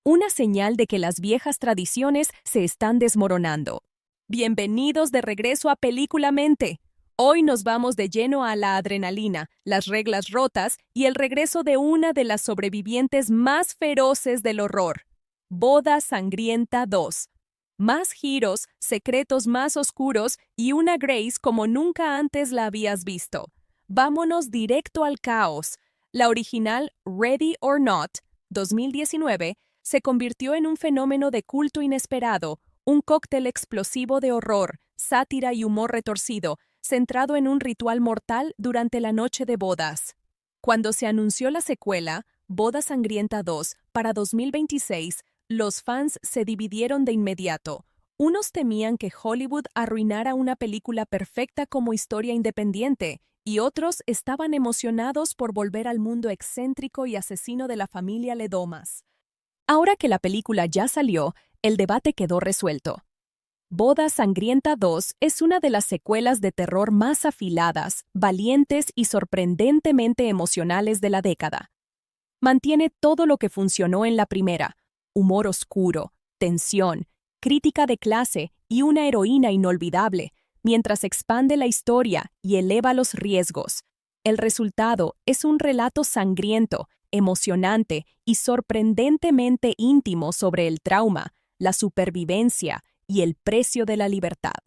una señal de que las viejas tradiciones se están desmoronando. Bienvenidos de regreso a Películamente. Hoy nos vamos de lleno a la adrenalina, las reglas rotas y el regreso de una de las sobrevivientes más feroces del horror. Boda Sangrienta 2. Más giros, secretos más oscuros y una Grace como nunca antes la habías visto. Vámonos directo al caos. La original Ready or Not, 2019, se convirtió en un fenómeno de culto inesperado, un cóctel explosivo de horror, sátira y humor retorcido, centrado en un ritual mortal durante la noche de bodas. Cuando se anunció la secuela, Boda Sangrienta 2, para 2026, los fans se dividieron de inmediato. Unos temían que Hollywood arruinara una película perfecta como historia independiente, y otros estaban emocionados por volver al mundo excéntrico y asesino de la familia Ledomas. Ahora que la película ya salió, el debate quedó resuelto. Boda Sangrienta 2 es una de las secuelas de terror más afiladas, valientes y sorprendentemente emocionales de la década. Mantiene todo lo que funcionó en la primera: humor oscuro, tensión, crítica de clase y una heroína inolvidable, mientras expande la historia y eleva los riesgos. El resultado es un relato sangriento, emocionante y sorprendentemente íntimo sobre el trauma, la supervivencia y el precio de la libertad.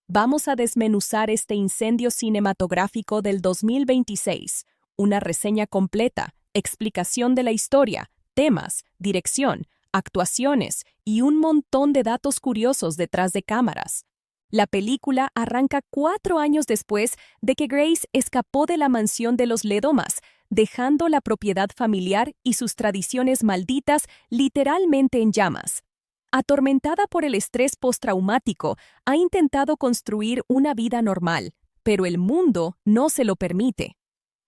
Vamos a desmenuzar este incendio cinematográfico del 2026, una reseña completa, explicación de la historia, temas, dirección, actuaciones y un montón de datos curiosos detrás de cámaras. La película arranca 4 años después de que Grace escapó de la mansión de los Ledomas, dejando la propiedad familiar y sus tradiciones malditas literalmente en llamas. Atormentada por el estrés postraumático, ha intentado construir una vida normal, pero el mundo no se lo permite.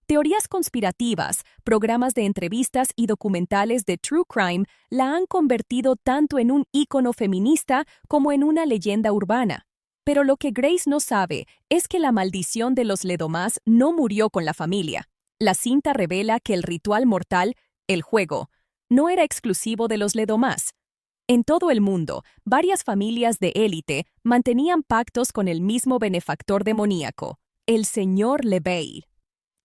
Teorías conspirativas, programas de entrevistas y documentales de True Crime la han convertido tanto en un ícono feminista como en una leyenda urbana. Pero lo que Grace no sabe es que la maldición de los Ledomás no murió con la familia. La cinta revela que el ritual mortal, el juego, no era exclusivo de los Ledomás. En todo el mundo, varias familias de élite mantenían pactos con el mismo benefactor demoníaco, el señor LeBay.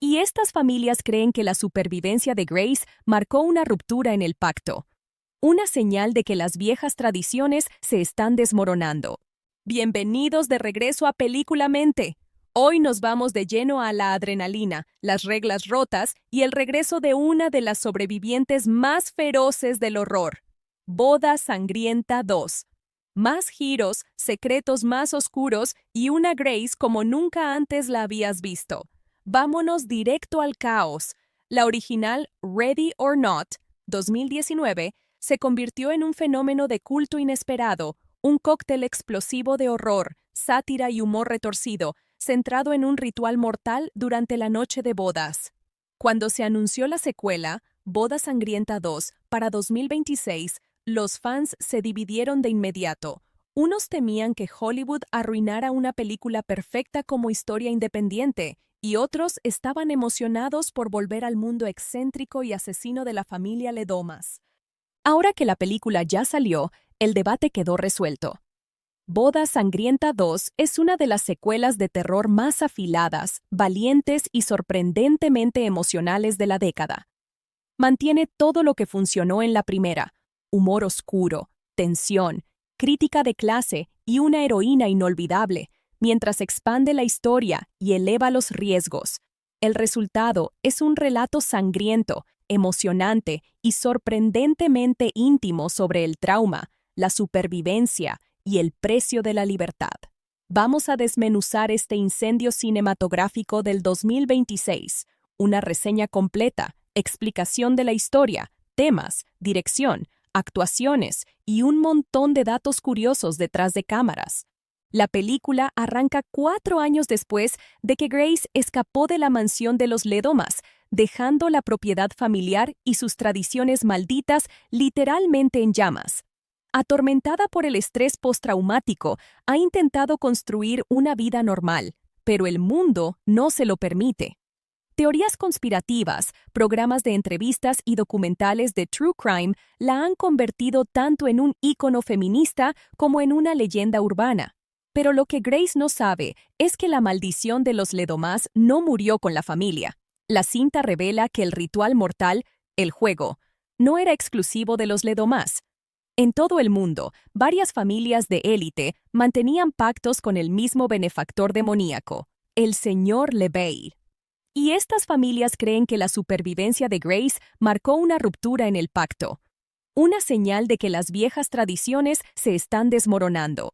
Y estas familias creen que la supervivencia de Grace marcó una ruptura en el pacto, una señal de que las viejas tradiciones se están desmoronando. Bienvenidos de regreso a Películamente. Hoy nos vamos de lleno a la adrenalina, las reglas rotas y el regreso de una de las sobrevivientes más feroces del horror. Boda Sangrienta 2. Más giros, secretos más oscuros y una Grace como nunca antes la habías visto. Vámonos directo al caos. La original Ready or Not, 2019, se convirtió en un fenómeno de culto inesperado, un cóctel explosivo de horror, sátira y humor retorcido, centrado en un ritual mortal durante la noche de bodas. Cuando se anunció la secuela, Boda Sangrienta 2, para 2026, los fans se dividieron de inmediato. Unos temían que Hollywood arruinara una película perfecta como historia independiente, y otros estaban emocionados por volver al mundo excéntrico y asesino de la familia Ledomas. Ahora que la película ya salió, el debate quedó resuelto. Boda Sangrienta 2 es una de las secuelas de terror más afiladas, valientes y sorprendentemente emocionales de la década. Mantiene todo lo que funcionó en la primera: humor oscuro, tensión, crítica de clase y una heroína inolvidable, mientras expande la historia y eleva los riesgos. El resultado es un relato sangriento, emocionante y sorprendentemente íntimo sobre el trauma, la supervivencia y el precio de la libertad. Vamos a desmenuzar este incendio cinematográfico del 2026, una reseña completa, explicación de la historia, temas, dirección, actuaciones y un montón de datos curiosos detrás de cámaras. La película arranca 4 años después de que Grace escapó de la mansión de los Ledomas, dejando la propiedad familiar y sus tradiciones malditas literalmente en llamas. Atormentada por el estrés postraumático, ha intentado construir una vida normal, pero el mundo no se lo permite. Teorías conspirativas, programas de entrevistas y documentales de true crime la han convertido tanto en un ícono feminista como en una leyenda urbana. Pero lo que Grace no sabe es que la maldición de los Ledomas no murió con la familia. La cinta revela que el ritual mortal, el juego, no era exclusivo de los Ledomas. En todo el mundo, varias familias de élite mantenían pactos con el mismo benefactor demoníaco, el señor LeBay. Y estas familias creen que la supervivencia de Grace marcó una ruptura en el pacto, una señal de que las viejas tradiciones se están desmoronando.